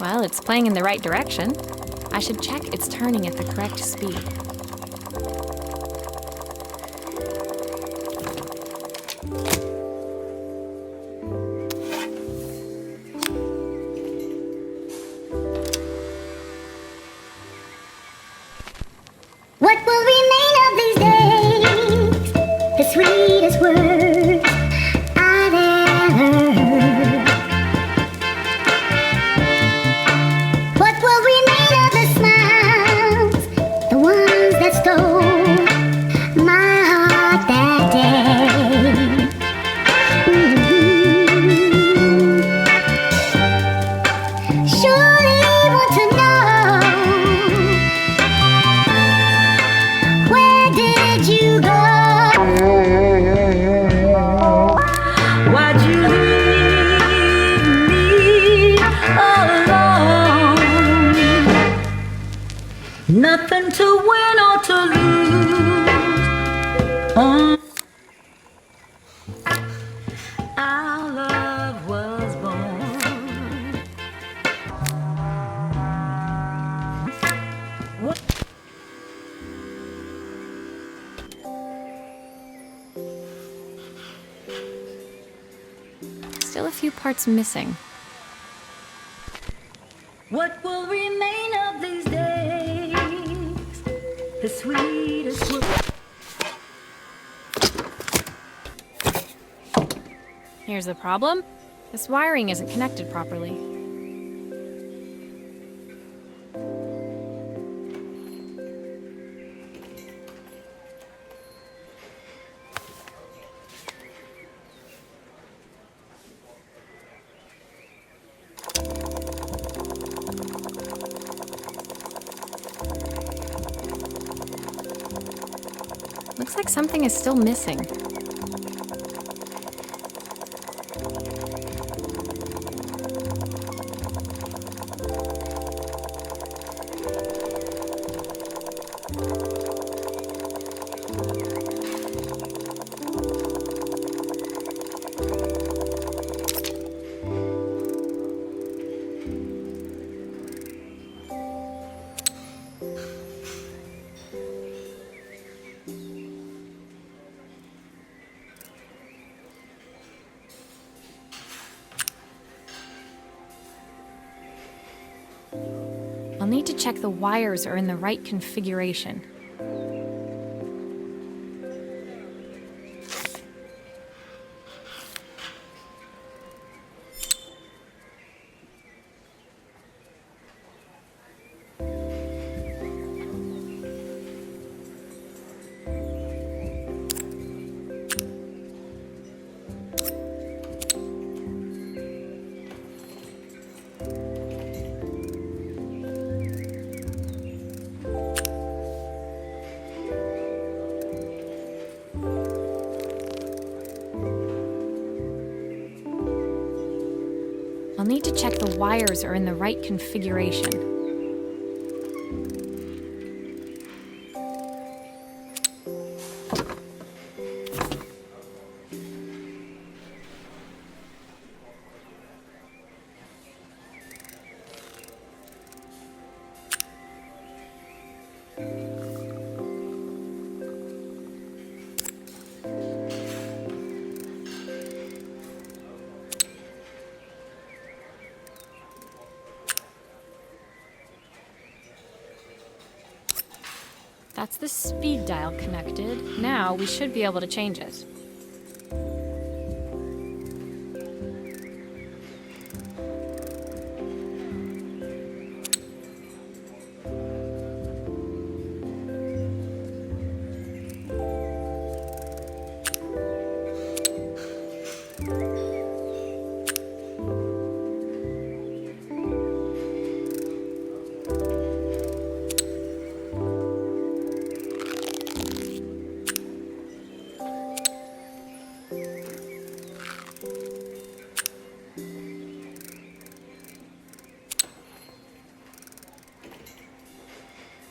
[SPEAKER 1] Well, it's playing in the right direction. I should check it's turning at the correct speed.
[SPEAKER 2] What will remain of these days? The sweetest words I've ever heard. What will remain of the smiles, the ones that stole my heart that day? Surely you want to know, where did you go?
[SPEAKER 3] Why'd you leave me alone? Nothing to win or to lose. Our love was born. What?
[SPEAKER 1] few parts missing.
[SPEAKER 7] What will remain of these days? The sweetest will.
[SPEAKER 1] Here's the problem. This wiring isn't connected properly. Looks like something is still missing. I'll need to check the wires are in the right configuration. I'll need to check the wires are in the right configuration. That's the speed dial connected. Now we should be able to change it.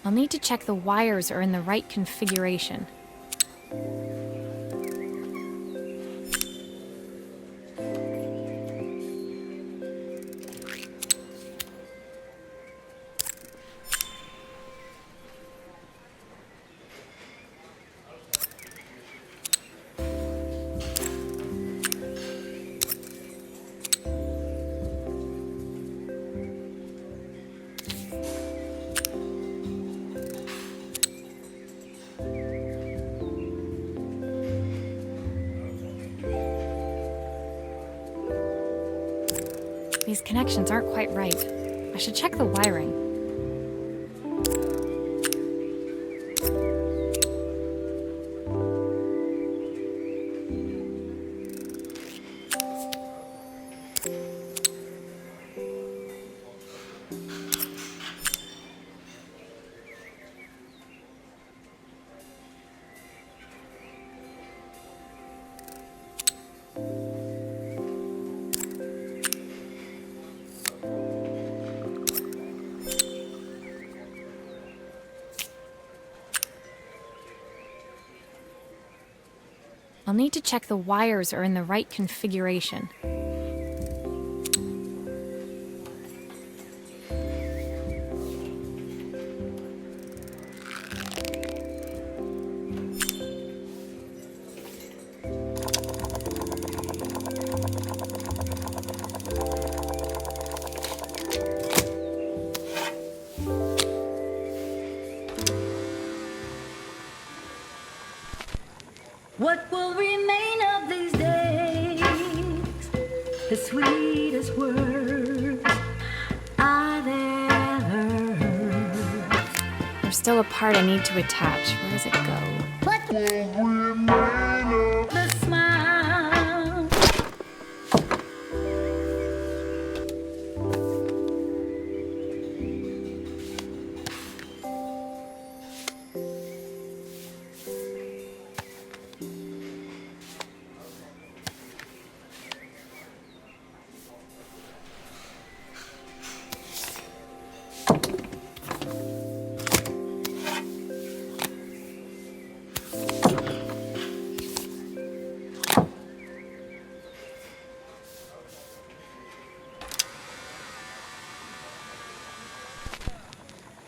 [SPEAKER 1] I'll need to check the wires are in the right configuration. These connections aren't quite right. I should check the wiring. I'll need to check the wires are in the right configuration.
[SPEAKER 7] What will remain of these days? The sweetest words I've ever heard.
[SPEAKER 1] There's still a part I need to attach. Where does it go?
[SPEAKER 7] The smile.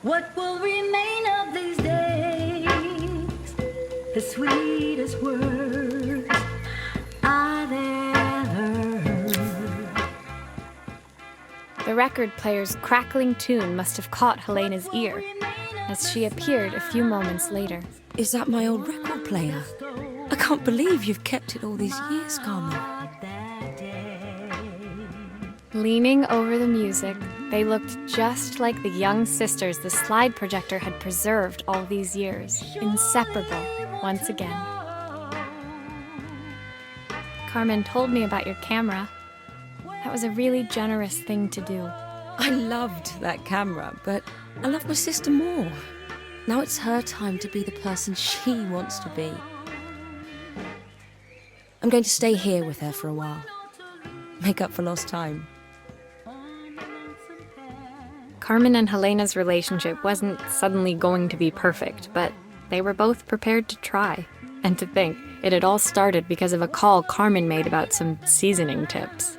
[SPEAKER 7] What will remain of these days? The sweetest words I've ever heard.
[SPEAKER 1] The record player's crackling tune must have caught Helena's ear as she appeared a few moments later.
[SPEAKER 6] Is that my old record player? I can't believe you've kept it all these years, Carmen.
[SPEAKER 1] Leaning over the music, they looked just like the young sisters the slide projector had preserved all these years, inseparable once again. Carmen told me about your camera. That was a really generous thing to do.
[SPEAKER 6] I loved that camera, but I love my sister more. Now it's her time to be the person she wants to be. I'm going to stay here with her for a while. Make up for lost time.
[SPEAKER 1] Carmen and Helena's relationship wasn't suddenly going to be perfect, but they were both prepared to try. And to think, it had all started because of a call Carmen made about some seasoning tips.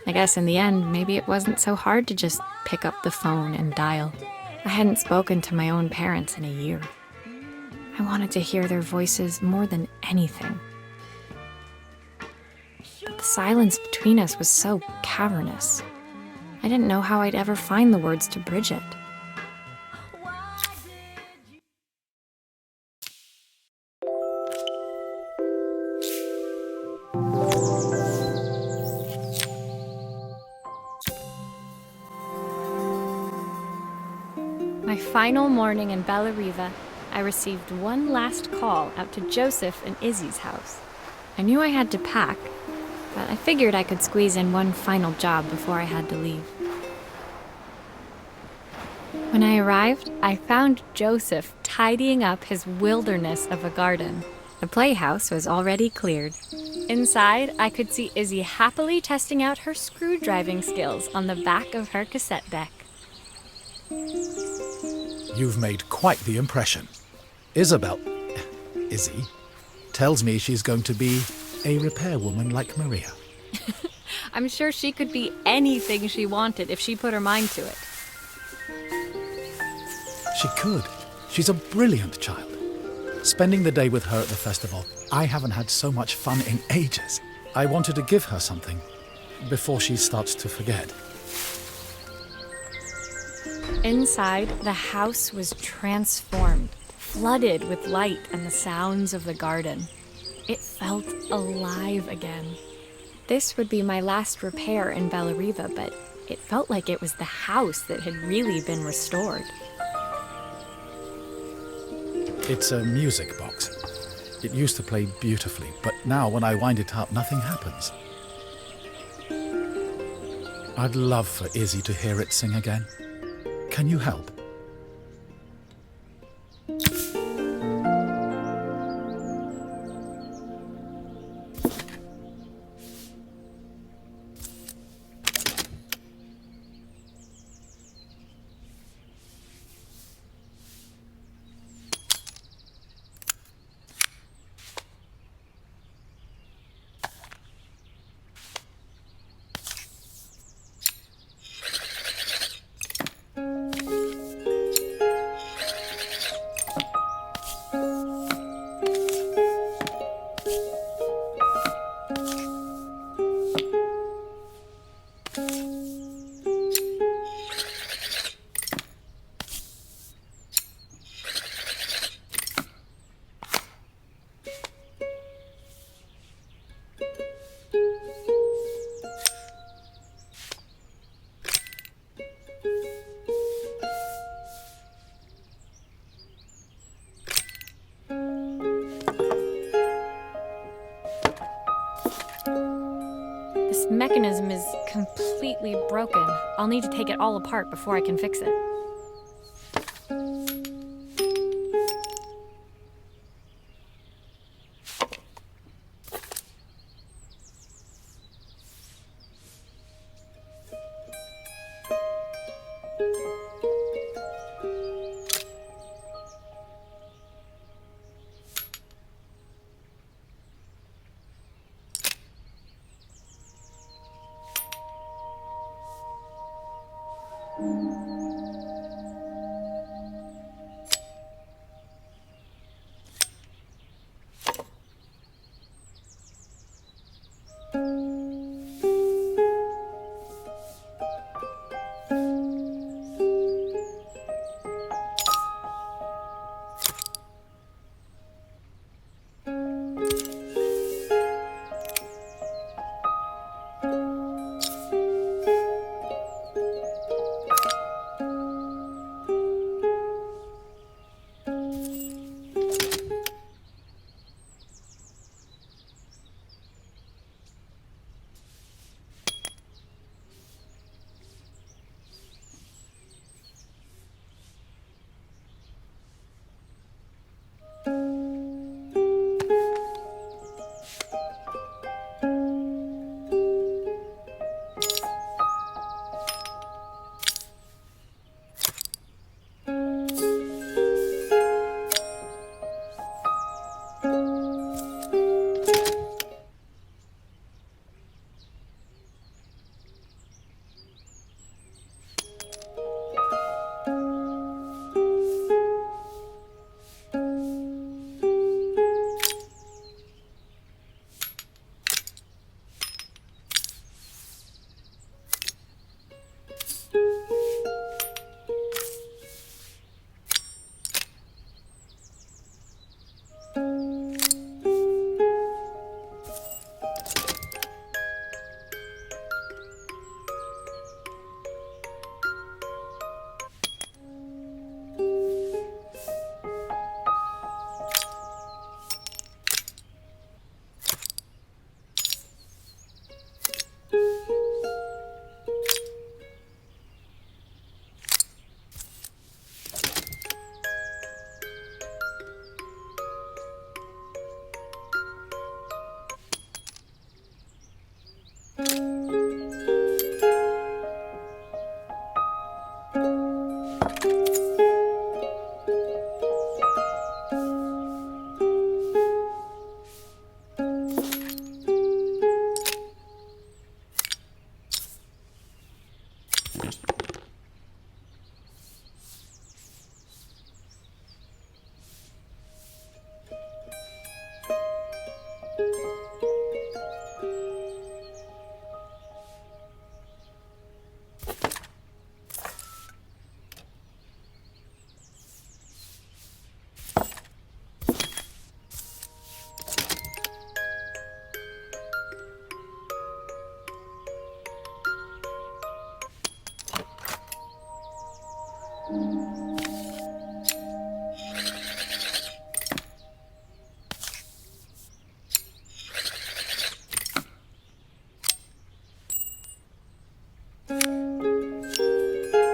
[SPEAKER 1] I guess in the end, maybe it wasn't so hard to just pick up the phone and dial. I hadn't spoken to my own parents in a year. I wanted to hear their voices more than anything. But the silence between us was so cavernous. I didn't know how I'd ever find the words to bridge it. My final morning in Bella Riva, I received one last call out to Joseph and Izzy's house. I knew I had to pack, but I figured I could squeeze in one final job before I had to leave. When I arrived, I found Joseph tidying up his wilderness of a garden. The playhouse was already cleared. Inside, I could see Izzy happily testing out her screw-driving skills on the back of her cassette deck.
[SPEAKER 4] You've made quite the impression. Izzy, tells me she's going to be a repairwoman like Maria.
[SPEAKER 1] I'm sure she could be anything she wanted if she put her mind to it.
[SPEAKER 4] She could. She's a brilliant child. Spending the day with her at the festival, I haven't had so much fun in ages. I wanted to give her something before she starts to forget.
[SPEAKER 1] Inside, the house was transformed, flooded with light and the sounds of the garden. It felt alive again. This would be my last repair in Bella Riva, but it felt like it was the house that had really been restored.
[SPEAKER 4] It's a music box. It used to play beautifully, but now when I wind it up, nothing happens. I'd love for Izzy to hear it sing again. Can you help?
[SPEAKER 1] mechanism is completely broken. I'll need to take it all apart before I can fix it.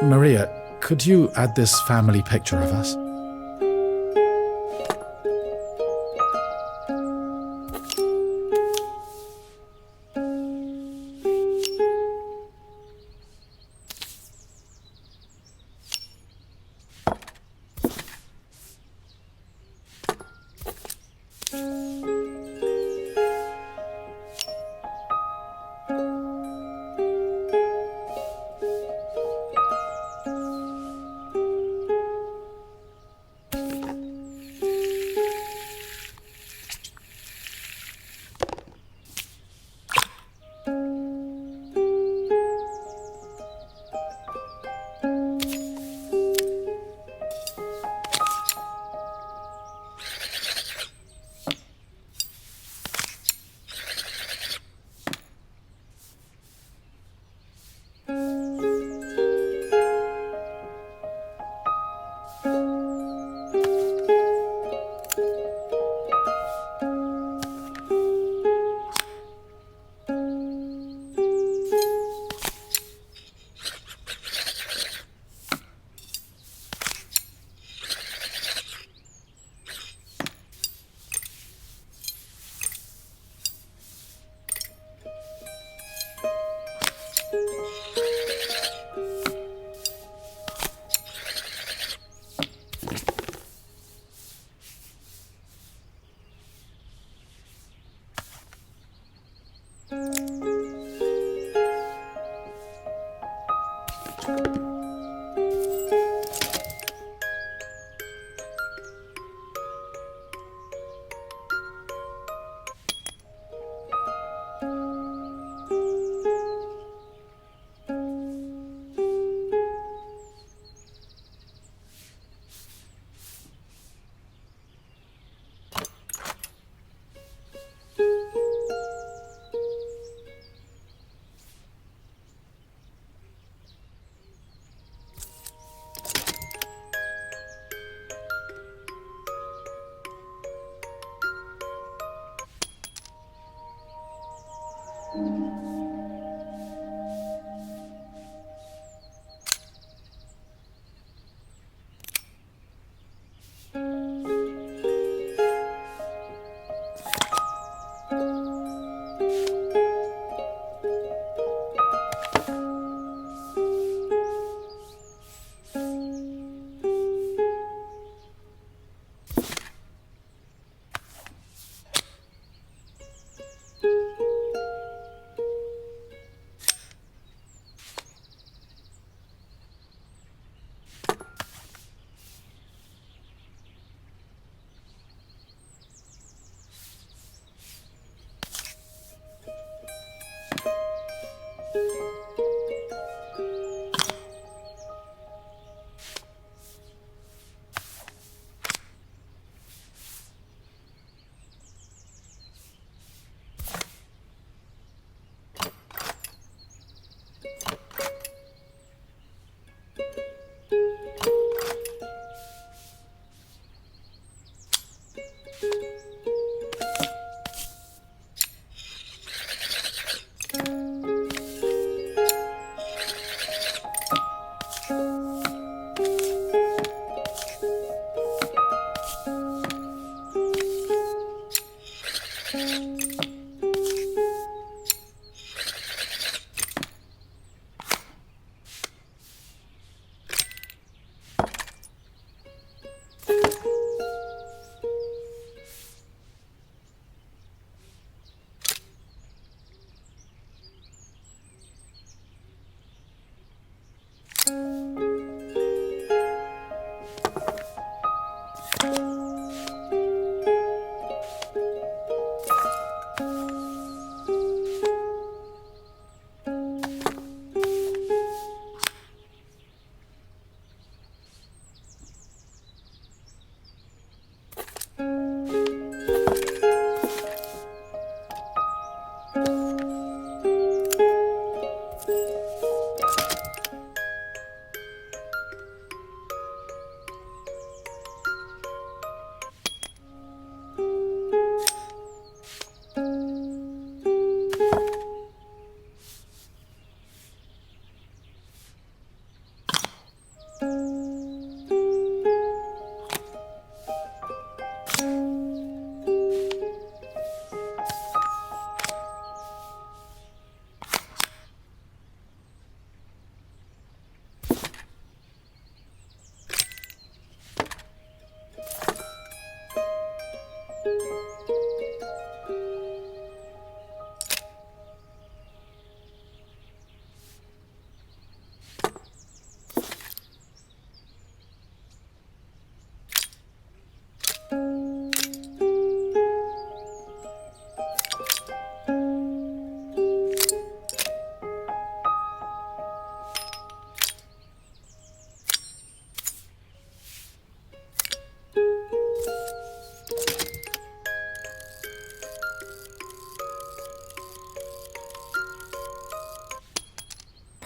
[SPEAKER 4] Maria, could you add this family picture of us?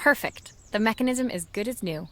[SPEAKER 1] Perfect. The mechanism is good as new.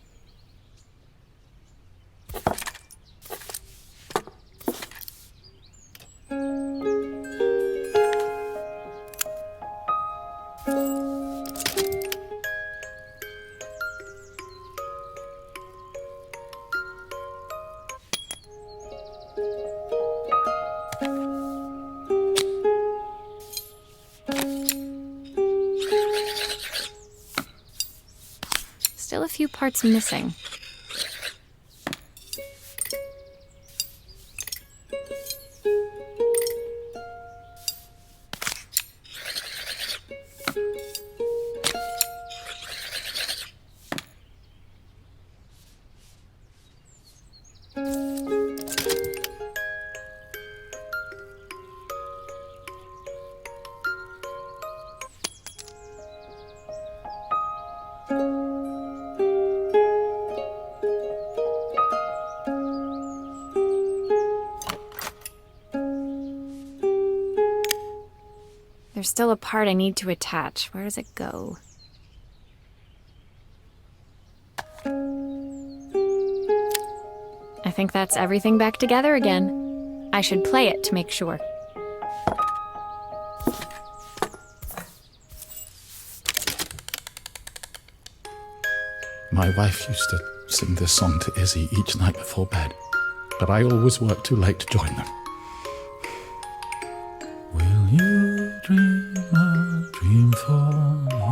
[SPEAKER 1] Still a few parts missing. There's still a part I need to attach. Where does it go? I think that's everything back together again. I should play it to make sure.
[SPEAKER 4] My wife used to sing this song to Izzy each night before bed, but I always worked too late to join them. Will you dream a dream for me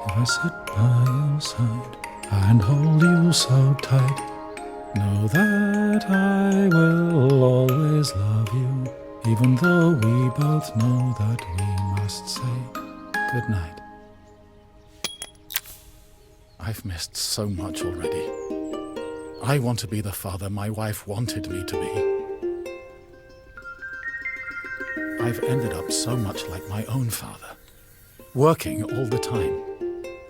[SPEAKER 4] if I sit by your side and hold you so tight? Know that I will always love you, even though we both know that we must say goodnight. I've missed so much already. I want to be the father my wife wanted me to be. I've ended up so much like my own father, working all the time.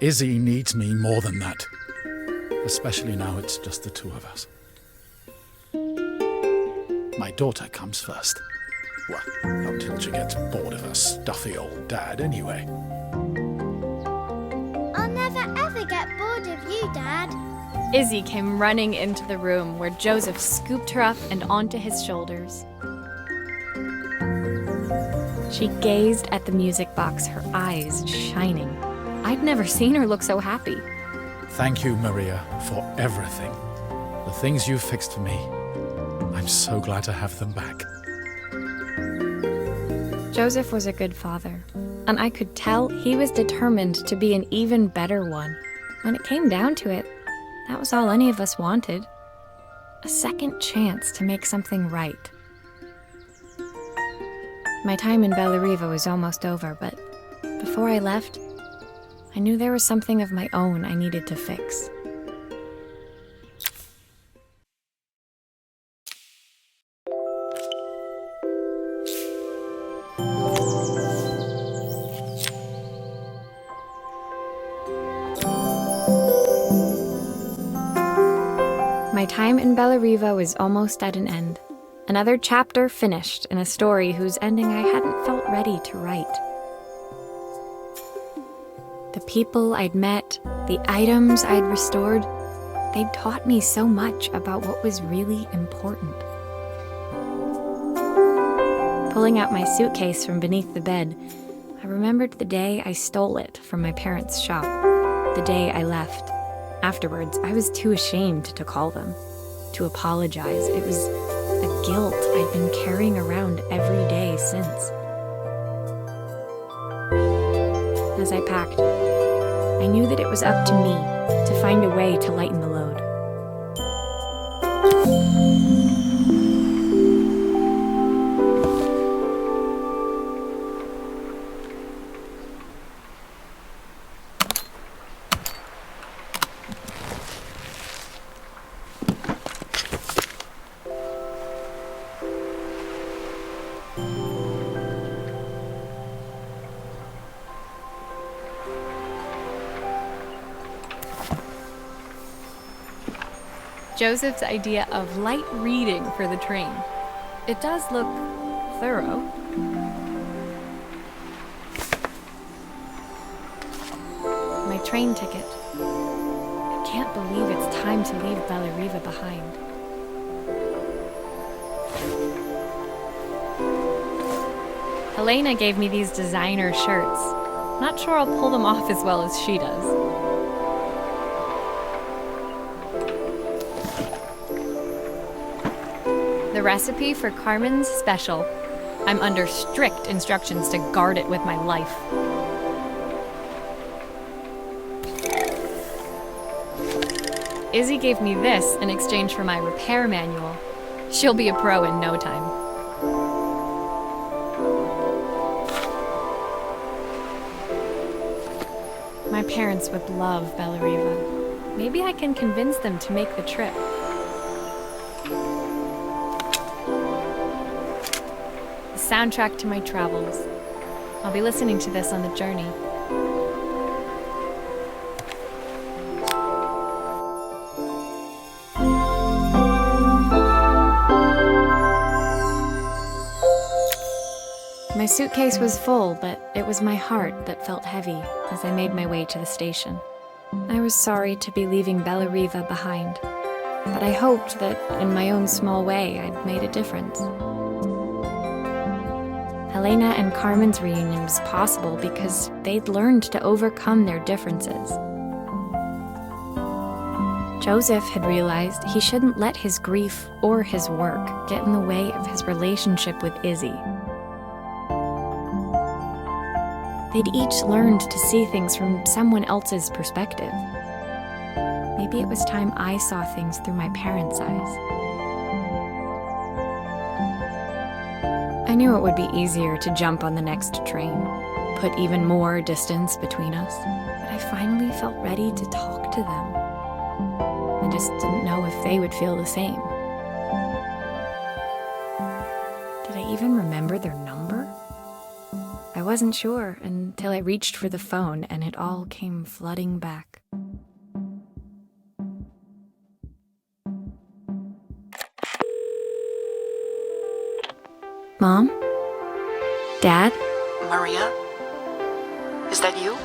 [SPEAKER 4] Izzy needs me more than that, especially now it's just the two of us. My daughter comes first. Well, until she gets bored of her stuffy old dad anyway.
[SPEAKER 2] I'll never ever get bored of you, Dad.
[SPEAKER 1] Izzy came running into the room where Joseph scooped her up and onto his shoulders. She gazed at the music box, her eyes shining. I'd never seen her look so happy.
[SPEAKER 4] Thank you, Maria, for everything. The things you fixed for me. I'm so glad to have them back.
[SPEAKER 1] Joseph was a good father, and I could tell he was determined to be an even better one. When it came down to it, that was all any of us wanted. A second chance to make something right. My time in Bellariva was almost over, but before I left, I knew there was something of my own I needed to fix. My time in Bellariva was almost at an end. Another chapter finished in a story whose ending I hadn't felt ready to write. The people I'd met, the items I'd restored, they'd taught me so much about what was really important. Pulling out my suitcase from beneath the bed, I remembered the day I stole it from my parents' shop, the day I left. Afterwards, I was too ashamed to call them, to apologize. It was a guilt I'd been carrying around every day since. As I packed, I knew that it was up to me to find a way to lighten the load. Joseph's idea of light reading for the train. It does look thorough. My train ticket. I can't believe it's time to leave Bellariva behind. Helena gave me these designer shirts. Not sure I'll pull them off as well as she does. The recipe for Carmen's special. I'm under strict instructions to guard it with my life. Izzy gave me this in exchange for my repair manual. She'll be a pro in no time. My parents would love Bellariva. Maybe I can convince them to make the trip. The soundtrack to my travels. I'll be listening to this on the journey. My suitcase was full, but it was my heart that felt heavy as I made my way to the station. I was sorry to be leaving Bellariva behind, but I hoped that, in my own small way, I'd made a difference. Helena and Carmen's reunion was possible because they'd learned to overcome their differences. Joseph had realized he shouldn't let his grief or his work get in the way of his relationship with Izzy. They'd each learned to see things from someone else's perspective. Maybe it was time I saw things through my parents' eyes. I knew it would be easier to jump on the next train, put even more distance between us, but I finally felt ready to talk to them. I just didn't know if they would feel the same. Did I even remember their number? I wasn't sure until I reached for the phone and it all came flooding back. Mom? Dad?
[SPEAKER 8] Maria? Is that you?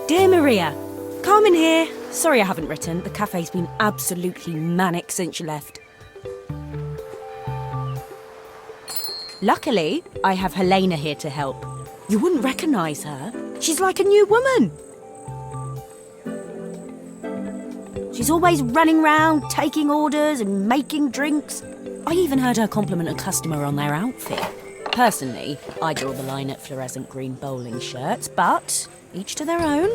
[SPEAKER 5] Dear Maria, Carmen here. Sorry I haven't written. The cafe's been absolutely manic since you left. Luckily, I have Helena here to help. You wouldn't recognise her. She's like a new woman. She's always running round, taking orders and making drinks. I even heard her compliment a customer on their outfit. Personally, I draw the line at fluorescent green bowling shirts, but each to their own.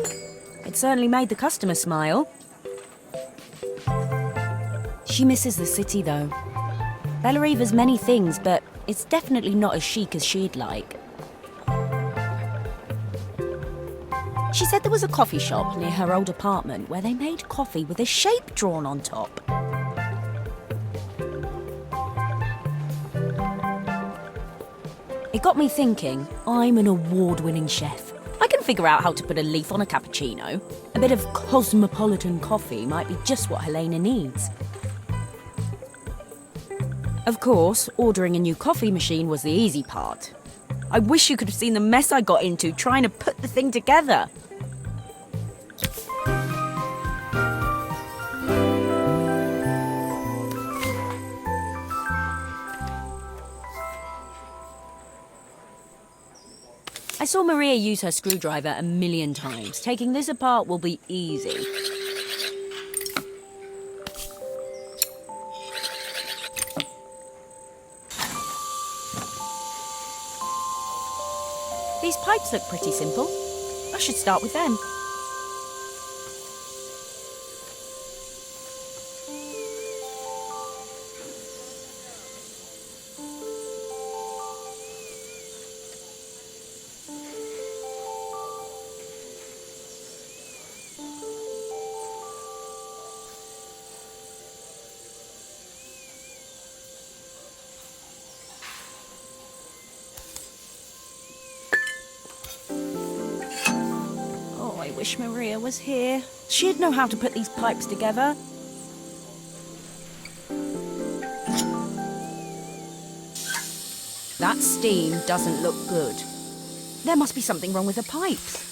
[SPEAKER 5] It certainly made the customer smile.
[SPEAKER 6] She misses the city, though. Bellariva's many things, but it's definitely not as chic as she'd like. She said there was a coffee shop near her old apartment where they made coffee with a shape drawn on top. It got me thinking, I'm an award-winning chef. I can figure out how to put a leaf on a cappuccino. A bit of cosmopolitan coffee might be just what Helena needs. Of course, ordering a new coffee machine was the easy part. I wish you could have seen the mess I got into trying to put the thing together. I saw Maria use her screwdriver a million times. Taking this apart will be easy. These pipes look pretty simple. I should start with them. I wish Maria was here. She'd know how to put these pipes together. That steam doesn't look good. There must be something wrong with the pipes.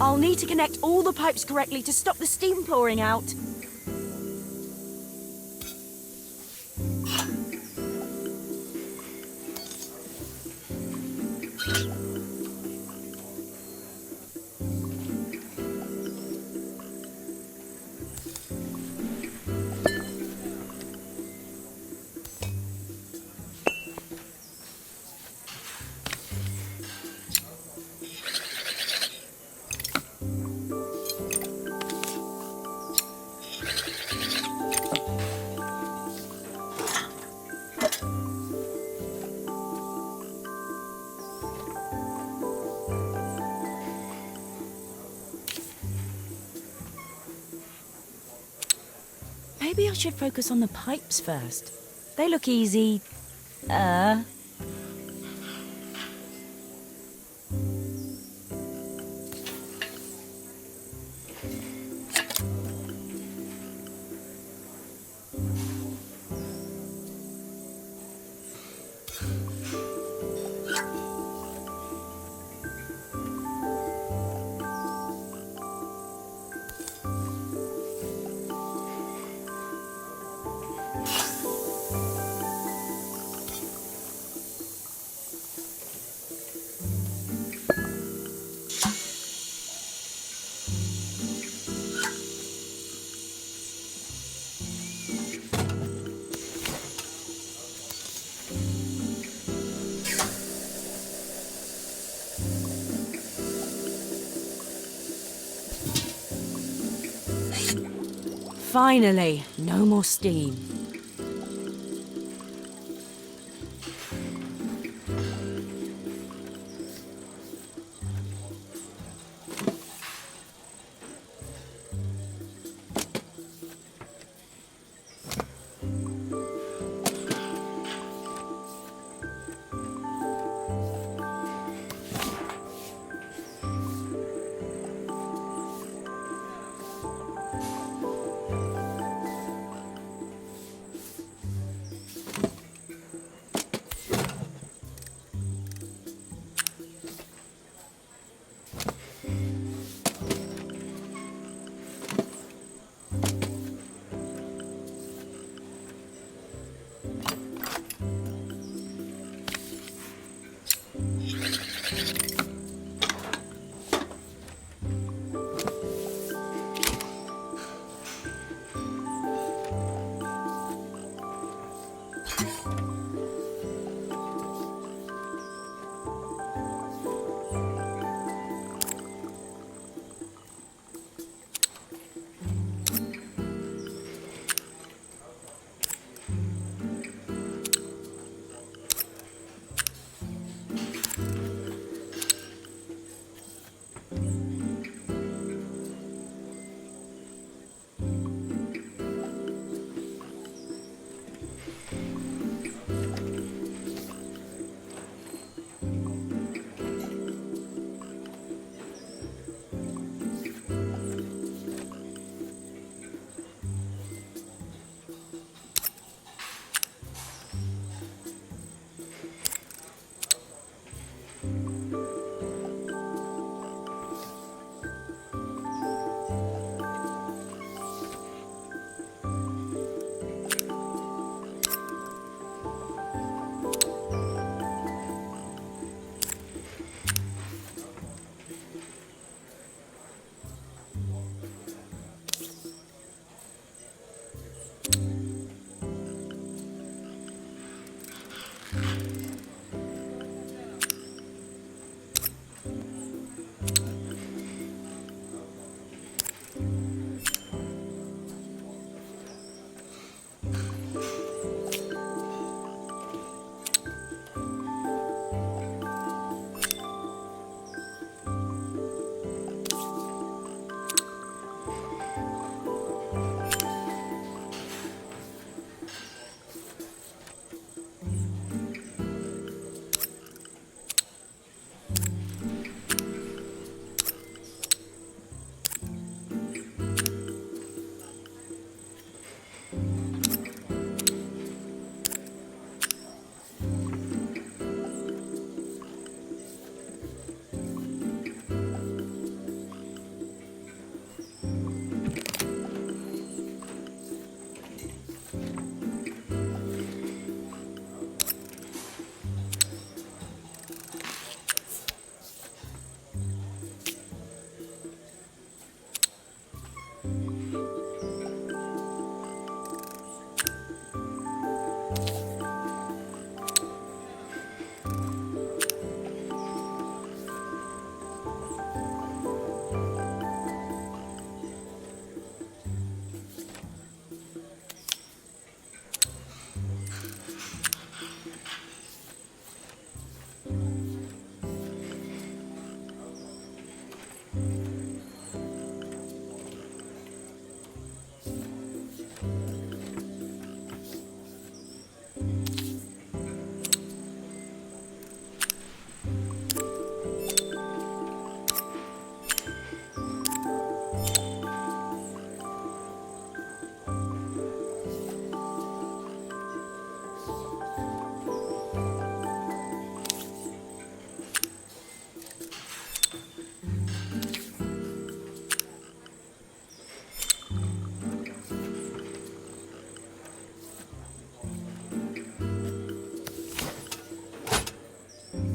[SPEAKER 6] I'll need to connect all the pipes correctly to stop the steam pouring out. Maybe I should focus on the pipes first. They look easy. Finally, no more steam.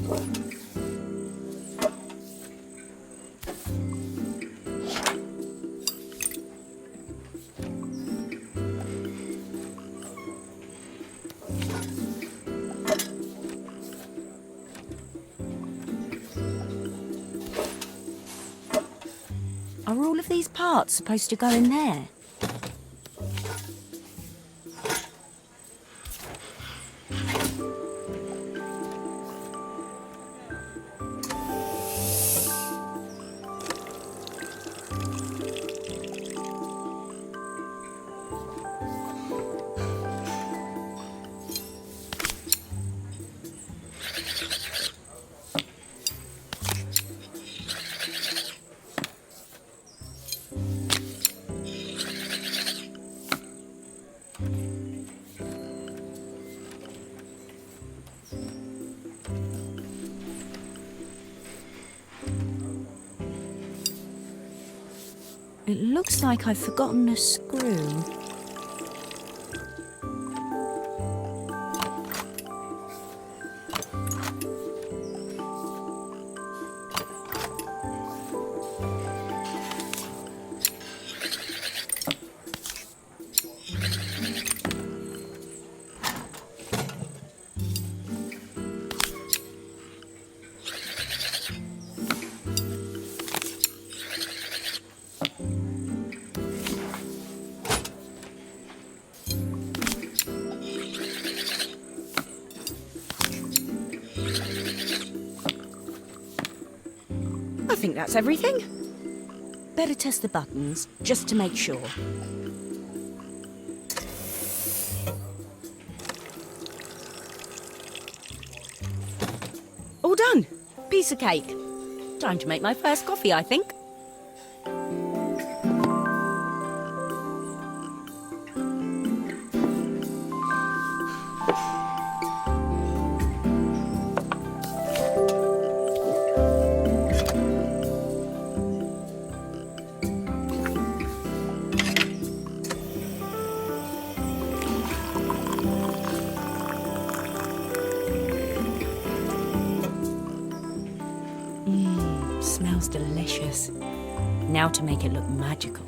[SPEAKER 6] Are all of these parts supposed to go in there? It looks like I've forgotten a screw. I think that's everything. Better test the buttons, just to make sure. All done. Piece of cake. Time to make my first coffee, I think. Smells delicious. Now to make it look magical.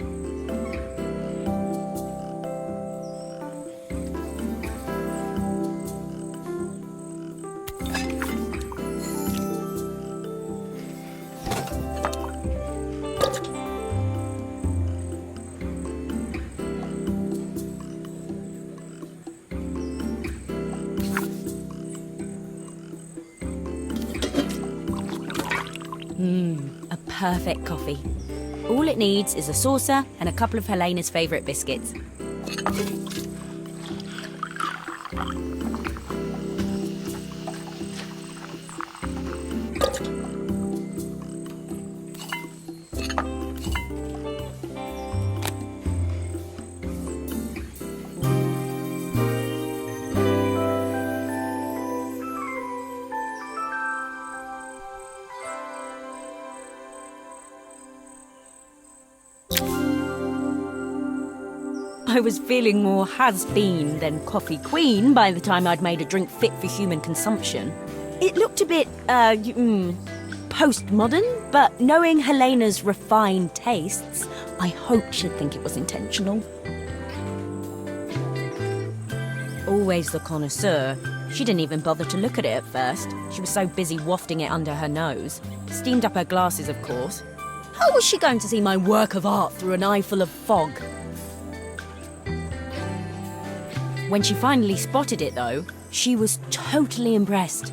[SPEAKER 6] A perfect coffee. All it needs is a saucer and a couple of Helena's favourite biscuits. I was feeling more has-been than coffee queen by the time I'd made a drink fit for human consumption. It looked a bit, postmodern, but knowing Helena's refined tastes, I hoped she'd think it was intentional. Always the connoisseur, she didn't even bother to look at it at first. She was so busy wafting it under her nose. Steamed up her glasses, of course. How was she going to see my work of art through an eye full of fog? When she finally spotted it, though, she was totally impressed.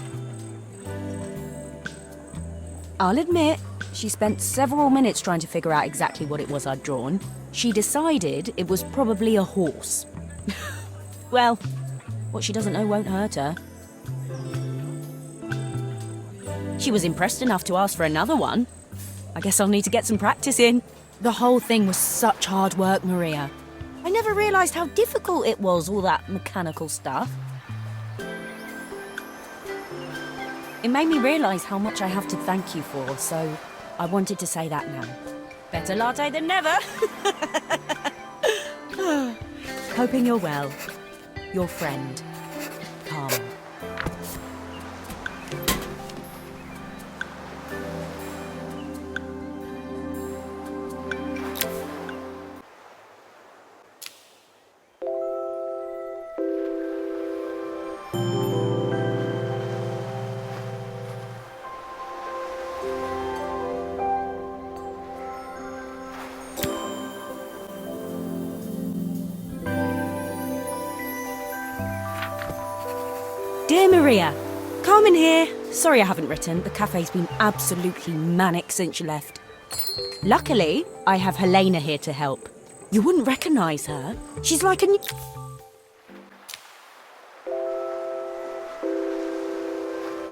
[SPEAKER 6] I'll admit, she spent several minutes trying to figure out exactly what it was I'd drawn. She decided it was probably a horse. Well, what she doesn't know won't hurt her. She was impressed enough to ask for another one. I guess I'll need to get some practice in. The whole thing was such hard work, Maria. I never realised how difficult it was, all that mechanical stuff. It made me realise how much I have to thank you for, so I wanted to say that now. Better latte than never. Hoping you're well. Your friend, Carmen.
[SPEAKER 5] Dear Maria, Carmen here. Sorry I haven't written. The cafe's been absolutely manic since you left. Luckily, I have Helena here to help. You wouldn't recognise her. She's like a new...